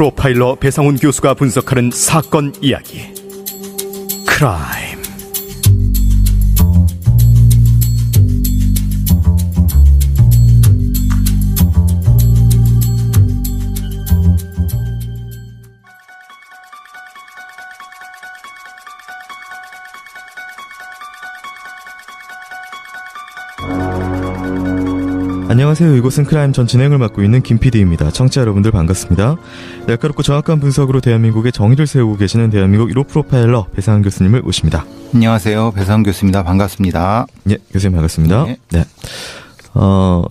프로파일러 배상훈 교수가 분석하는 사건 이야기. 크라임. 안녕하세요. 이곳은 크라임 전 진행을 맡고 있는 김PD입니다. 청취자 여러분들 반갑습니다. 날카롭고 정확한 분석으로 대한민국의 정의를 세우고 계시는 대한민국 1호 프로파일러 배상훈 교수님을 모십니다. 안녕하세요. 배상훈 교수입니다. 반갑습니다. 예, 교수님 반갑습니다. 네.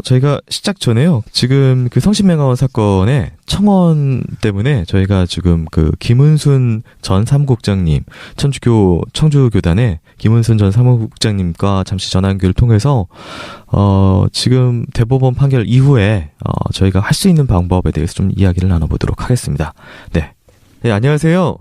저희가 시작 전에요. 지금 그 성신맹아원 사건의 청원 때문에 저희가 지금 그 김은순 전 사무국장님, 청주교단의 김은순 전 사무국장님과 잠시 전화 연결을 통해서 지금 대법원 판결 이후에 저희가 할 수 있는 방법에 대해서 좀 이야기를 나눠보도록 하겠습니다. 네. 네, 안녕하세요.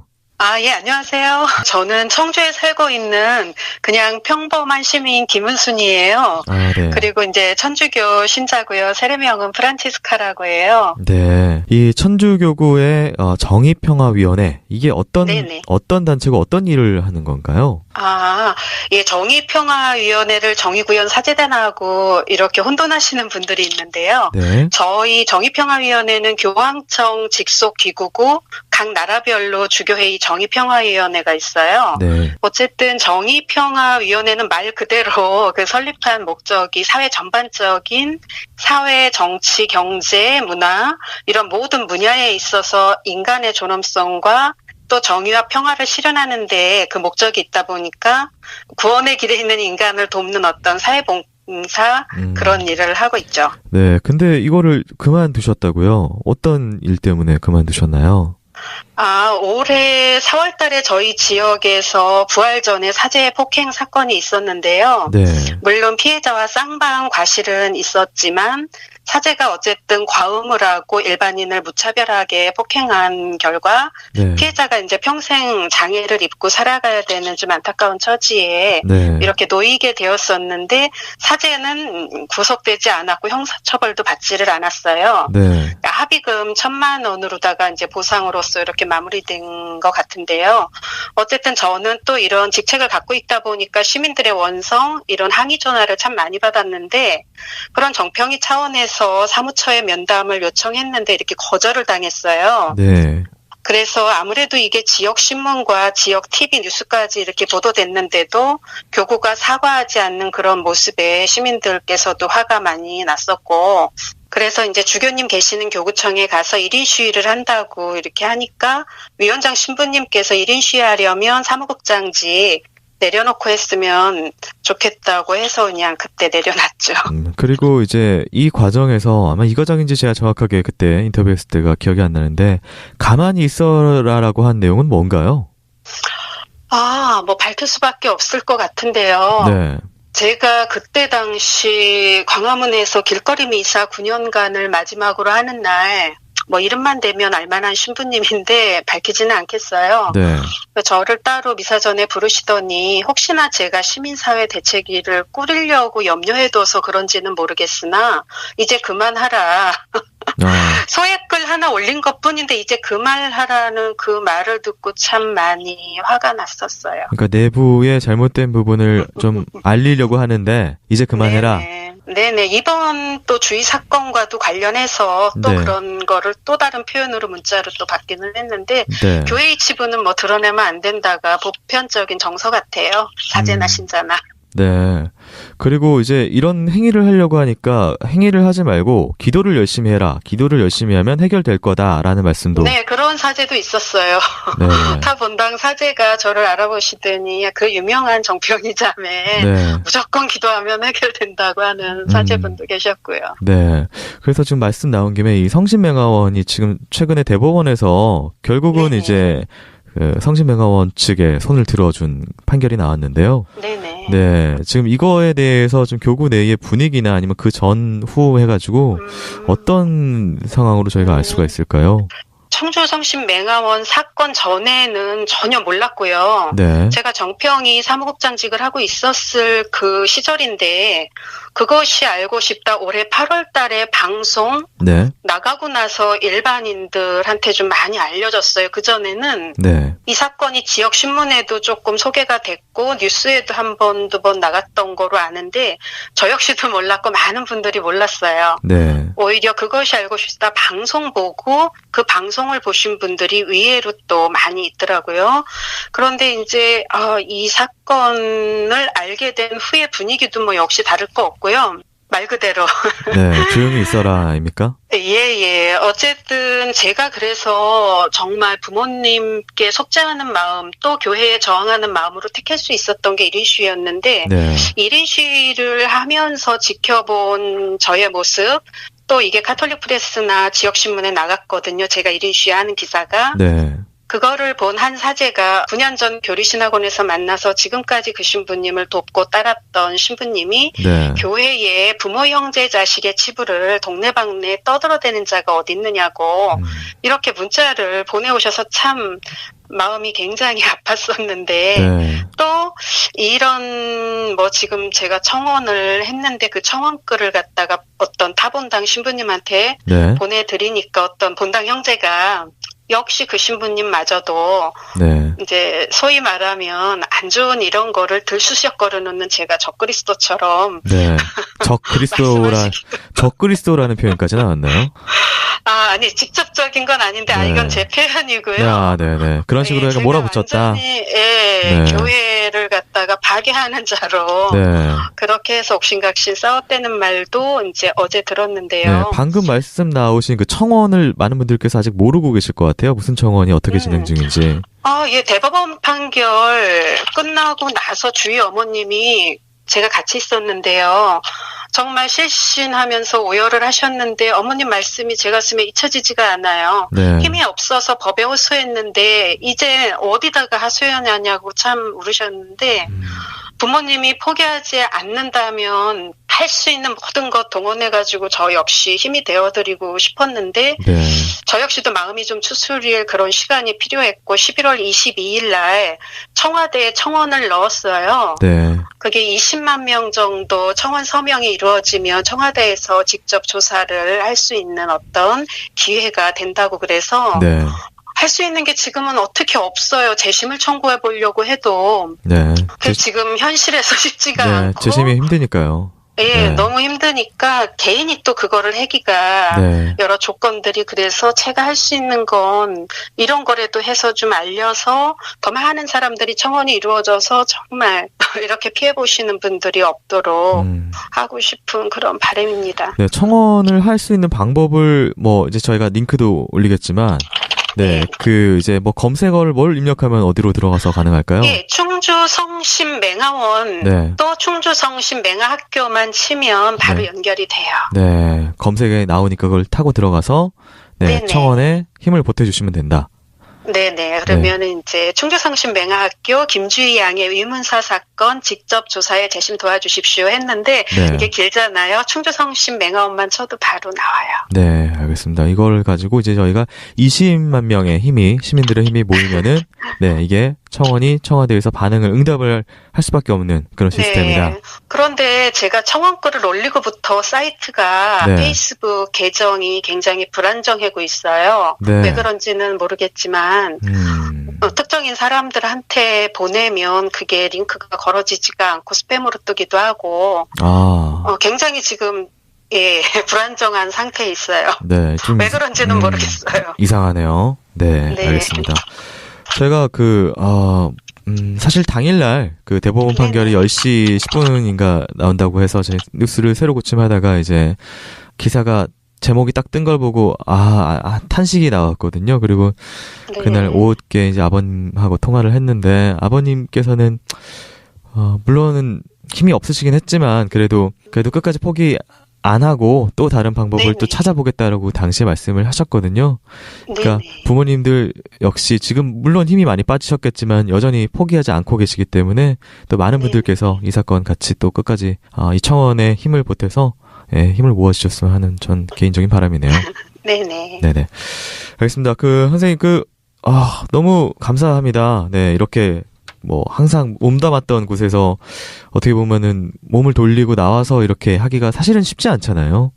예, 안녕하세요. 저는 청주에 살고 있는 그냥 평범한 시민 김은순이에요. 네. 그리고 이제 천주교 신자고요. 세례명은 프란치스카라고 해요. 네. 이 천주교구의 정의평화위원회, 이게 어떤 단체고 어떤 일을 하는 건가요? 예, 정의평화위원회를 정의구현 사제단하고 이렇게 혼돈하시는 분들이 있는데요. 네. 저희 정의평화위원회는 교황청 직속 기구고 각 나라별로 주교회의 정의평화위원회가 있어요. 네. 어쨌든 정의평화위원회는 말 그대로 그 설립한 목적이 사회 전반적인 사회, 정치, 경제, 문화 이런 모든 분야에 있어서 인간의 존엄성과 또 정의와 평화를 실현하는 데 그 목적이 있다 보니까 구원의 길에 있는 인간을 돕는 어떤 사회봉사 그런 일을 하고 있죠. 네, 근데 이거를 그만두셨다고요? 어떤 일 때문에 그만두셨나요? 올해 4월 달에 저희 지역에서 부활 전에 사제 폭행 사건이 있었는데요. 네. 물론 피해자와 쌍방 과실은 있었지만 사제가 어쨌든 과음을 하고 일반인을 무차별하게 폭행한 결과 네. 피해자가 이제 평생 장애를 입고 살아가야 되는 좀 안타까운 처지에 네. 이렇게 놓이게 되었었는데 사제는 구속되지 않았고 형사처벌도 받지를 않았어요. 네. 그러니까 합의금 1,000만 원으로다가 이제 보상으로서 이렇게 마무리된 것 같은데요. 어쨌든 저는 또 이런 직책을 갖고 있다 보니까 시민들의 원성, 이런 항의 전화를 참 많이 받았는데 그런 정평의 차원에서 사무처에 면담을 요청했는데 이렇게 거절을 당했어요. 네. 그래서 아무래도 이게 지역 신문과 지역 TV 뉴스까지 이렇게 보도됐는데도 교구가 사과하지 않는 그런 모습에 시민들께서도 화가 많이 났었고 그래서 이제 주교님 계시는 교구청에 가서 1인 시위를 한다고 이렇게 하니까 위원장 신부님께서 1인 시위하려면 사무국장직 내려놓고 했으면 좋겠다고 해서 그냥 그때 내려놨죠. 그리고 이제 이 과정에서 아마 이 과정인지 제가 정확하게 그때 인터뷰했을 때가 기억이 안 나는데 가만히 있어라라고 한 내용은 뭔가요? 뭐 밝힐 수밖에 없을 것 같은데요. 네. 제가 그때 당시 광화문에서 길거리 미사 9년간을 마지막으로 하는 날 이름만 대면 알만한 신부님인데 밝히지는 않겠어요. 네. 저를 따로 미사 전에 부르시더니 혹시나 제가 시민사회 대책위를 꾸리려고 염려해둬서 그런지는 모르겠으나 이제 그만하라. 소액글 하나 올린 것뿐인데 이제 그만하라는 그 말을 듣고 참 많이 화가 났었어요. 그러니까 내부의 잘못된 부분을 좀 알리려고 하는데 이제 그만해라. 네네. 이번 또 주의 사건과도 관련해서 또 네. 그런 거를 또 다른 표현으로 문자로 또 받기는 했는데 네. 교회 이치부는 드러내면 안 된다가 보편적인 정서 같아요. 사제나 신자나. 네. 그리고 이제 이런 행위를 하려고 하니까 행위를 하지 말고 기도를 열심히 해라. 기도를 열심히 하면 해결될 거다라는 말씀도. 네, 그런 사제도 있었어요. 네. 타 본당 사제가 저를 알아보시더니 그 유명한 정평이 자매 네. 무조건 기도하면 해결된다고 하는 사제분도 계셨고요. 네. 그래서 지금 말씀 나온 김에 이 성신맹아원이 지금 최근에 대법원에서 결국은 이제 그 성신맹아원 측에 손을 들어준 판결이 나왔는데요. 네네. 네. 지금 이거에 대해서 좀 교구 내의 분위기나 아니면 그 전후 해가지고 어떤 상황으로 저희가 알 수가 있을까요? 청주 성심 맹아원 사건 전에는 전혀 몰랐고요. 네. 제가 정평이 사무국장직을 하고 있었을 그 시절인데 그것이 알고 싶다 올해 8월 달에 방송 네. 나가고 나서 일반인들한테 좀 많이 알려졌어요. 그전에는 네. 이 사건이 지역 신문에도 조금 소개가 됐고 뉴스에도 한 번, 두 번 나갔던 거로 아는데 저 역시도 몰랐고 많은 분들이 몰랐어요. 네. 오히려 그것이 알고 싶다 방송 보고 그 방송을 보신 분들이 의외로 또 많이 있더라고요. 그런데 이제 이 사건을 알게 된 후에 분위기도 뭐 역시 다를 거 없고요. 말 그대로. 네. 조용히 있어라, 아닙니까? 예. 어쨌든 제가 그래서 정말 부모님께 속죄하는 마음 또 교회에 저항하는 마음으로 택할 수 있었던 게 1인 시위였는데 네. 1인 시위를 하면서 지켜본 저의 모습 또 이게 카톨릭 프레스나 지역신문에 나갔거든요. 제가 1인 시위하는 기사가. 네. 그거를 본 한 사제가 9년 전 교리신학원에서 만나서 지금까지 그 신부님을 돕고 따랐던 신부님이 네. 교회에 부모 형제 자식의 치부를 동네방네 떠들어대는 자가 어디 있느냐고 이렇게 문자를 보내오셔서 참 마음이 굉장히 아팠었는데 네. 또 이런 뭐 지금 제가 청원을 했는데 그 청원글을 갖다가 어떤 타본당 신부님한테 네. 보내드리니까 어떤 본당 형제가 역시 그 신부님마저도 네. 이제 소위 말하면 안 좋은 이런 거를 들쑤셔거려 놓는 제가 적그리스도처럼 네. 적그리스도라는 표현까지 나왔나요? 아니 직접적인 건 아닌데 네. 이건 제 표현이고요. 야, 네네. 그런 식으로 해서 제가 몰아붙였다. 완전히, 네. 교회를 갖다가 파괴하는 자로 네. 그렇게 해서 옥신각신 싸웠다는 말도 이제 어제 들었는데요. 네. 방금 말씀 나오신 그 청원을 많은 분들께서 아직 모르고 계실 것 같아요. 무슨 청원이 어떻게 진행 중인지. 예, 대법원 판결 끝나고 나서 주위 어머님이 제가 같이 있었는데요. 정말 실신하면서 오열을 하셨는데 어머님 말씀이 제 가슴에 잊혀지지가 않아요. 네. 힘이 없어서 법에 호소했는데 이제 어디다가 하소연하냐고 참 울으셨는데 부모님이 포기하지 않는다면 할 수 있는 모든 것 동원해가지고 저 역시 힘이 되어드리고 싶었는데 네. 저 역시도 마음이 좀 추스릴 그런 시간이 필요했고 11월 22일 날 청와대에 청원을 넣었어요. 네. 그게 20만 명 정도 청원 서명이 이루어지면 청와대에서 직접 조사를 할 수 있는 어떤 기회가 된다고 그래서 네. 할 수 있는 게 지금은 어떻게 없어요. 재심을 청구해 보려고 해도 네. 지금 현실에서 쉽지가 네. 않고 재심이 힘드니까요. 예, 네. 너무 힘드니까 개인이 또 그거를 하기가 네. 여러 조건들이 그래서 제가 할 수 있는 건 이런 거라도 해서 좀 알려서 더 많은 사람들이 청원이 이루어져서 정말 이렇게 피해 보시는 분들이 없도록 하고 싶은 그런 바람입니다. 네, 청원을 할 수 있는 방법을 이제 저희가 링크도 올리겠지만 네, 이제 검색어를 뭘 입력하면 어디로 들어가서 가능할까요? 예, 충주 성심 맹아원 네. 또 충주 성심 맹아학교만 치면 바로 네. 연결이 돼요. 네, 검색에 나오니까 그걸 타고 들어가서 네네. 청원에 힘을 보태주시면 된다. 네네. 그러면은 이제 충주성심 맹아학교 김주희 양의 의문사 사건 직접 조사에 재심 도와주십시오 했는데 네. 이게 길잖아요. 충주성심 맹아원만 쳐도 바로 나와요. 네, 알겠습니다. 이걸 가지고 이제 저희가 20만 명의 시민들의 힘이 모이면은 네, 이게 청원이 청와대에서 응답을 할 수밖에 없는 그런 시스템이다. 네. 그런데 제가 청원글을 올리고부터 사이트가 네. 페이스북 계정이 굉장히 불안정하고 있어요. 네. 왜 그런지는 모르겠지만 특정인 사람들한테 보내면 그게 링크가 걸어지지가 않고 스팸으로 뜨기도 하고 굉장히 지금 불안정한 상태에 있어요. 네, 좀 왜 그런지는 모르겠어요. 이상하네요. 네, 네. 알겠습니다. 제가 사실 당일날 대법원 판결이 10시 10분인가 나온다고 해서 제 뉴스를 새로 고침하다가 이제 기사가 제목이 딱 뜬 걸 보고 탄식이 나왔거든요. 그리고 네. 그날 오후께 이제 아버님하고 통화를 했는데 아버님께서는 물론은 힘이 없으시긴 했지만 그래도 끝까지 포기 안 하고 또 다른 방법을 네네. 또 찾아보겠다라고 당시에 말씀을 하셨거든요. 그러니까 네네. 부모님들 역시 지금 물론 힘이 많이 빠지셨겠지만 여전히 포기하지 않고 계시기 때문에 또 많은 분들께서 이 사건 같이 또 끝까지 이 청원에 힘을 보태서 힘을 모아주셨으면 하는 전 개인적인 바람이네요. 네네. 네네. 알겠습니다. 선생님, 너무 감사합니다. 네, 이렇게, 항상 몸담았던 곳에서 어떻게 보면은 몸을 돌리고 나와서 이렇게 하기가 사실은 쉽지 않잖아요.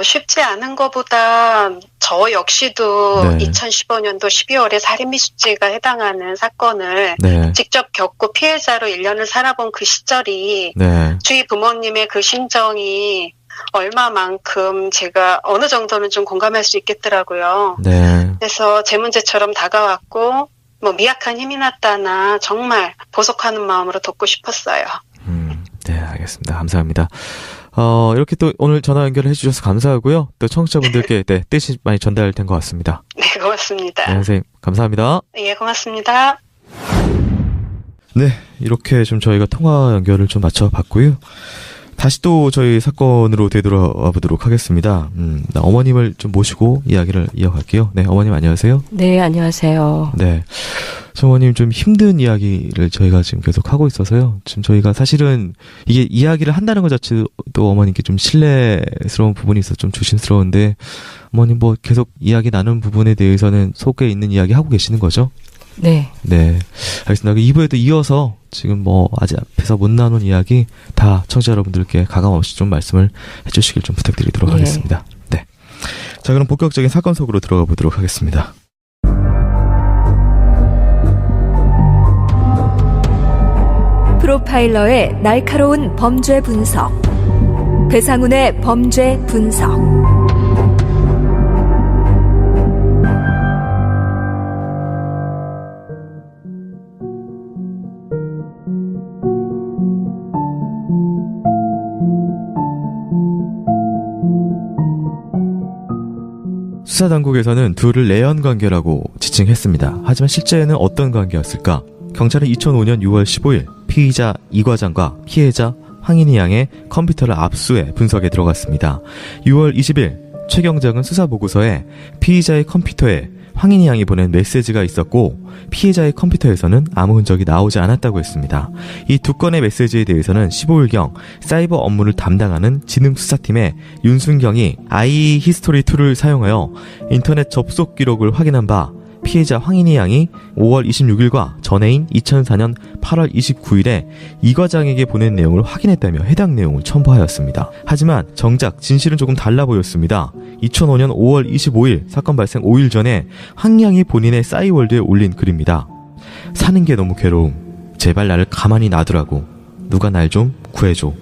쉽지 않은 것보다 저 역시도 네. 2015년도 12월에 살인미수죄가 해당하는 사건을 네. 직접 겪고 피해자로 1년을 살아본 그 시절이 네. 주위 부모님의 그 심정이 얼마만큼 제가 어느 정도는 좀 공감할 수 있겠더라고요. 네. 그래서 제 문제처럼 다가왔고 미약한 힘이 났다나 정말 보석하는 마음으로 돕고 싶었어요. 네, 알겠습니다. 감사합니다. 이렇게 또 오늘 전화 연결을 해주셔서 감사하고요. 또 청취자분들께 네, 뜻이 많이 전달된 것 같습니다. 네, 고맙습니다. 네, 선생님, 감사합니다. 예, 고맙습니다. 네, 이렇게 좀 저희가 통화 연결을 좀 맞춰봤고요. 다시 또 저희 사건으로 되돌아와 보도록 하겠습니다. 어머님을 좀 모시고 이야기를 이어갈게요. 네, 어머님 안녕하세요. 네, 안녕하세요. 네. 어머님 좀 힘든 이야기를 저희가 지금 계속 하고 있어서요. 지금 저희가 사실은 이게 이야기를 한다는 것 자체도 어머님께 좀 신뢰스러운 부분이 있어서 좀 조심스러운데 어머님 계속 이야기 나눈 부분에 대해서는 속에 있는 이야기 하고 계시는 거죠? 네. 네. 알겠습니다. 2부에도 이어서 지금 아직 앞에서 못 나눈 이야기 다 청취자 여러분들께 가감없이 좀 말씀을 해주시길 좀 부탁드리도록 하겠습니다. 네. 자, 그럼 본격적인 사건 속으로 들어가 보도록 하겠습니다. 프로파일러의 날카로운 범죄 분석. 배상훈의 범죄 분석. 수사당국에서는 둘을 내연 관계라고 지칭했습니다. 하지만 실제는 어떤 관계였을까? 경찰은 2005년 6월 15일 피의자 이 과장과 피해자 황인희 양의 컴퓨터를 압수해 분석에 들어갔습니다. 6월 20일 최 경장은 수사보고서에 피의자의 컴퓨터에 황인희 양이 보낸 메시지가 있었고 피해자의 컴퓨터에서는 아무 흔적이 나오지 않았다고 했습니다. 이 두 건의 메시지에 대해서는 15일경 사이버 업무를 담당하는 지능수사팀의 윤순경이 iHistory2를 사용하여 인터넷 접속 기록을 확인한 바 피해자 황인희 양이 5월 26일과 전해인 2004년 8월 29일에 이 과장에게 보낸 내용을 확인했다며 해당 내용을 첨부하였습니다. 하지만 정작 진실은 조금 달라 보였습니다. 2005년 5월 25일 사건 발생 5일 전에 황 양이 본인의 싸이월드에 올린 글입니다. 사는 게 너무 괴로움. 제발 나를 가만히 놔두라고. 누가 날 좀 구해줘.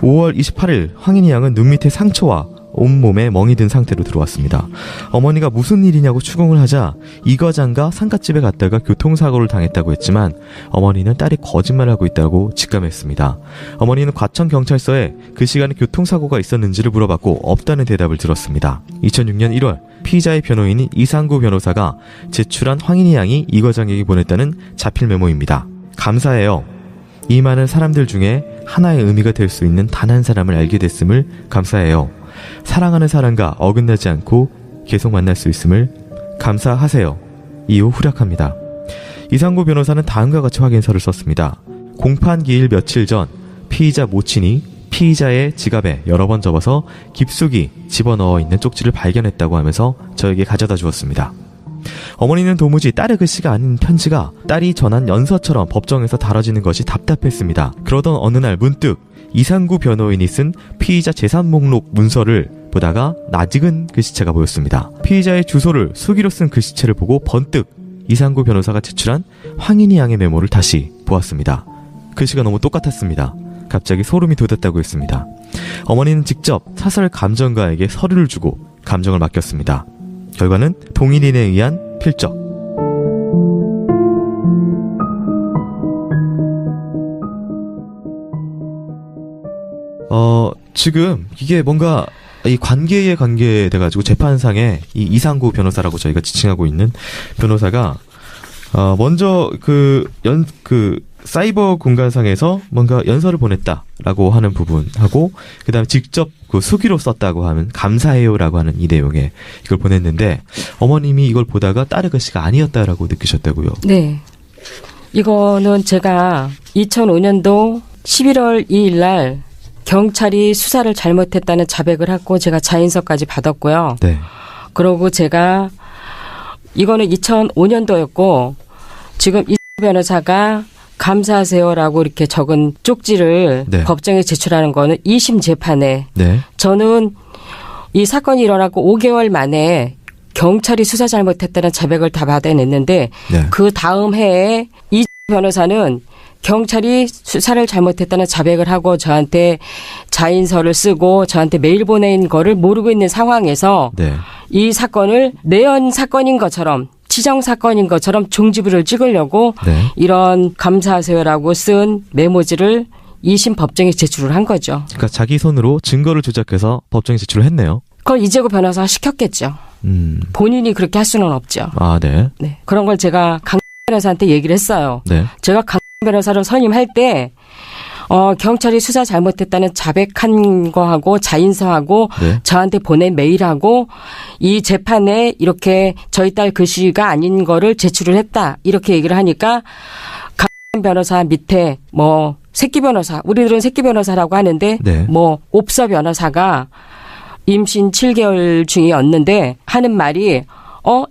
5월 28일 황인희 양은 눈 밑에 상처와 온몸에 멍이 든 상태로 들어왔습니다. 어머니가 무슨 일이냐고 추궁을 하자 이 과장과 상갓집에 갔다가 교통사고를 당했다고 했지만 어머니는 딸이 거짓말하고 있다고 직감했습니다. 어머니는 과천경찰서에 그 시간에 교통사고가 있었는지를 물어봤고 없다는 대답을 들었습니다. 2006년 1월 피의자의 변호인인 이상구 변호사가 제출한 황인희 양이 이 과장에게 보냈다는 자필 메모입니다. 감사해요. 이 많은 사람들 중에 하나의 의미가 될 수 있는 단 한 사람을 알게 됐음을 감사해요. 사랑하는 사람과 어긋나지 않고 계속 만날 수 있음을 감사하세요. 이후 후략합니다. 이상구 변호사는 다음과 같이 확인서를 썼습니다. 공판 기일 며칠 전 피의자 모친이 피의자의 지갑에 여러 번 접어서 깊숙이 집어넣어 있는 쪽지를 발견했다고 하면서 저에게 가져다 주었습니다. 어머니는 도무지 딸의 글씨가 아닌 편지가 딸이 전한 연서처럼 법정에서 다뤄지는 것이 답답했습니다. 그러던 어느 날 문득 이상구 변호인이 쓴 피의자 재산 목록 문서를 보다가 낯익은 글씨체가 보였습니다. 피의자의 주소를 수기로 쓴 글씨체를 보고 번뜩 이상구 변호사가 제출한 황인희 양의 메모를 다시 보았습니다. 글씨가 너무 똑같았습니다. 갑자기 소름이 돋았다고 했습니다. 어머니는 직접 사설 감정가에게 서류를 주고 감정을 맡겼습니다. 결과는 동일인에 의한 필적. 지금 이게 뭔가 이 관계에 관계돼가지고 재판상에 이 이상구 변호사라고 저희가 지칭하고 있는 변호사가 먼저 사이버 공간상에서 뭔가 연서를 보냈다라고 하는 부분하고 그다음에 직접 그 수기로 썼다고 하면 감사해요라고 하는 이 내용에 이걸 보냈는데 어머님이 이걸 보다가 딸의 글씨가 아니었다라고 느끼셨다고요. 네. 이거는 제가 2005년도 11월 2일 날 경찰이 수사를 잘못했다는 자백을 하고 제가 자인서까지 받았고요. 네. 그러고 제가 이거는 2005년도였고 지금 이 변호사가 감사하세요라고 이렇게 적은 쪽지를 네. 법정에 제출하는 거는 2심 재판에 네. 저는 이 사건이 일어나고 5개월 만에 경찰이 수사 잘못했다는 자백을 다 받아냈는데 네. 그 다음 해에 이 변호사는 경찰이 수사를 잘못했다는 자백을 하고 저한테 자인서를 쓰고 저한테 메일 보낸 거를 모르고 있는 상황에서 네. 이 사건을 내연 사건인 것처럼 치정 사건인 것처럼 종지부를 찍으려고 네. 이런 감사하세요라고 쓴 메모지를 2심 법정에 제출을 한 거죠. 그러니까 자기 손으로 증거를 조작해서 법정에 제출을 했네요. 그걸 이재구 변호사가 시켰겠죠. 본인이 그렇게 할 수는 없죠. 아, 네. 네. 그런 걸 제가 강 변호사한테 얘기를 했어요. 네. 제가 강 변호사를 선임할 때 경찰이 수사 잘못했다는 자백한 거하고 자인서하고 네. 저한테 보낸 메일하고 이 재판에 이렇게 저희 딸 글씨가 아닌 거를 제출을 했다. 이렇게 얘기를 하니까 강 변호사 밑에 뭐 새끼 변호사, 우리들은 새끼 변호사라고 하는데 네. 뭐 옵서 변호사가 임신 7개월 중이었는데 하는 말이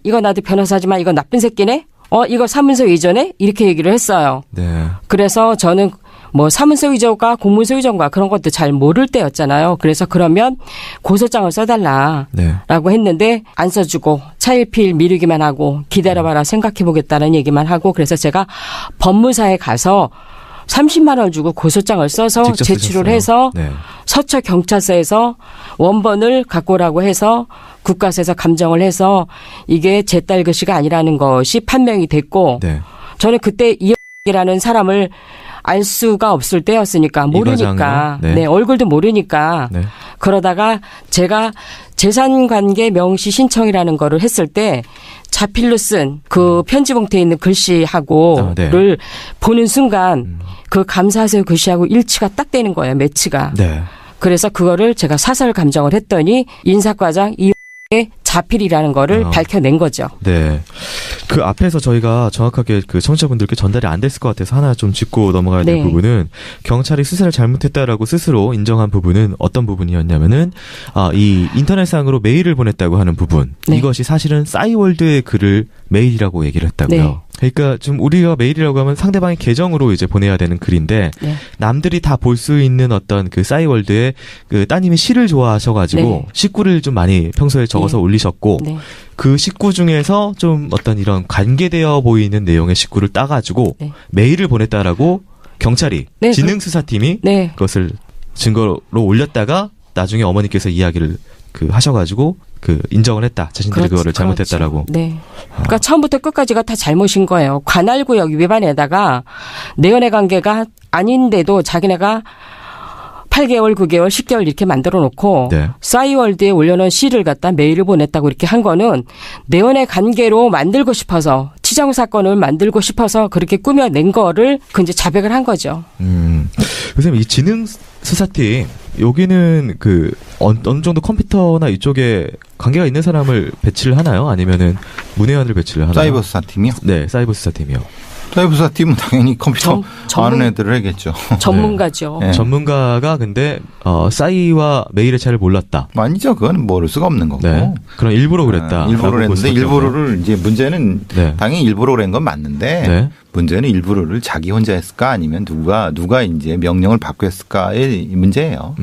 이거 나도 변호사지만 이거 나쁜 새끼네? 이거 사문서 위조네? 이렇게 얘기를 했어요. 네. 그래서 저는 뭐 사문서 위조가 공문서 위조인가 그런 것도 잘 모를 때였잖아요. 그래서 그러면 고소장을 써달라라고 네. 했는데 안 써주고 차일피일 미루기만 하고 기다려봐라 생각해보겠다는 얘기만 하고 그래서 제가 법무사에 가서 30만 원 주고 고소장을 써서 직접 제출을 쓰셨어요. 해서 네. 서초 경찰서에서 원본을 갖고 오라고 해서 국가서에서 감정을 해서 이게 제 딸 글씨가 아니라는 것이 판명이 됐고 네. 저는 그때 이라는 사람을 알 수가 없을 때였으니까 모르니까 과장으로? 네. 네, 얼굴도 모르니까 네. 그러다가 제가 재산관계 명시 신청이라는 거를 했을 때 자필로 쓴 그 편지 봉투에 있는 글씨하고를 네. 보는 순간 그 감사하세요 글씨하고 일치가 딱 되는 거예요. 매치가. 네. 그래서 그거를 제가 사설 감정을 했더니 인사과장 이의 자필이라는 거를 밝혀낸 거죠. 네. 그 앞에서 저희가 정확하게 그 청취자분들께 전달이 안 됐을 것 같아서 하나 좀 짚고 넘어가야 될 네. 부분은 경찰이 수사를 잘못했다라고 스스로 인정한 부분은 어떤 부분이었냐면은 이 인터넷상으로 메일을 보냈다고 하는 부분. 네. 이것이 사실은 싸이월드의 글을 메일이라고 얘기를 했다고요. 네. 그러니까 좀 우리가 메일이라고 하면 상대방의 계정으로 이제 보내야 되는 글인데 네. 남들이 다 볼 수 있는 어떤 그 싸이월드에 그 따님이 시를 좋아하셔가지고 네. 식구를 좀 많이 평소에 적어서 네. 올리셨고 네. 그 식구 중에서 좀 어떤 이런 관계되어 보이는 내용의 식구를 따가지고 네. 메일을 보냈다라고 경찰이 네, 지능수사팀이 네. 그것을 증거로 올렸다가 나중에 어머니께서 이야기를 하셔가지고 인정을 했다. 자신들이 그거를 잘못했다라고. 네. 그러니까 처음부터 끝까지가 다 잘못인 거예요. 관할구역 위반에다가 내연의 관계가 아닌데도 자기네가 8개월, 9개월, 10개월 이렇게 만들어 놓고 네. 싸이월드에 올려놓은 시를 갖다 메일을 보냈다고 이렇게 한 거는 내연의 관계로 만들고 싶어서 치정 사건을 만들고 싶어서 그렇게 꾸며낸 거를 그 이제 자백을 한 거죠. 선생님 이 지능 수사팀 여기는 어느 정도 컴퓨터나 이쪽에 관계가 있는 사람을 배치를 하나요? 아니면은 문외한을 배치를 하나요? 사이버 수사팀이요? 네, 사이버 수사팀이요. 사이버 수사팀은 당연히 컴퓨터 아는 애들을 해야겠죠. 전문가죠. 네. 전문가가 근데 싸이와 메일의 차이를 몰랐다. 아니죠. 그건 모를 수가 없는 거고. 네. 그럼 일부러 그랬다. 일부러 했는데 일부러를 이제 문제는 네. 당연히 일부러 그런 건 맞는데 네. 문제는 일부러를 자기 혼자 했을까 아니면 누가 이제 명령을 받고 했을까의 문제예요.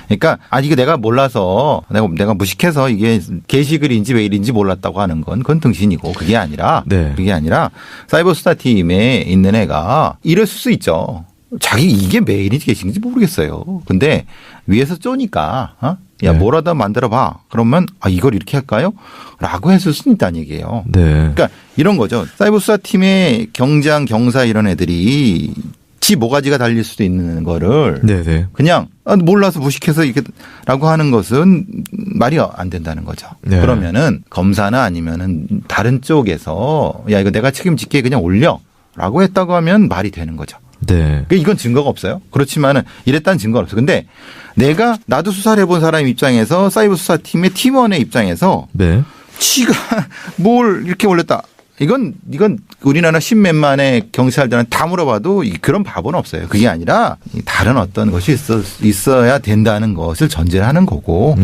그러니까 이게 내가 몰라서 내가 무식해서 이게 게시글인지 메일인지 몰랐다고 하는 건 그건 등신이고 그게 아니라 사이버 수사팀에 있는 애가 이랬을 수 있죠. 자기 이게 메일인지 게시글인지 모르겠어요. 근데 위에서 쪼니까 야, 네. 뭐라도 만들어 봐. 그러면 이걸 이렇게 할까요? 라고 했을 수는 있다는 얘기예요. 네. 그러니까 이런 거죠. 사이버 수사팀의 경장, 경사 이런 애들이 지 모가지가 달릴 수도 있는 거를 네네. 그냥 몰라서 무식해서 이렇게라고 하는 것은 말이 안 된다는 거죠. 네. 그러면은 검사나 아니면은 다른 쪽에서 야 이거 내가 책임질게 그냥 올려라고 했다고 하면 말이 되는 거죠. 네. 이건 증거가 없어요. 그렇지만은 이랬다는 증거는 없어요. 근데 나도 수사를 해본 사람 입장에서 사이버 수사팀의 팀원의 입장에서 네. 지가 뭘 이렇게 올렸다. 이건 우리나라 십몇만의 경찰들한테 다 물어봐도 그런 바보는 없어요. 그게 아니라 다른 어떤 것이 있어야 된다는 것을 전제하는 거고.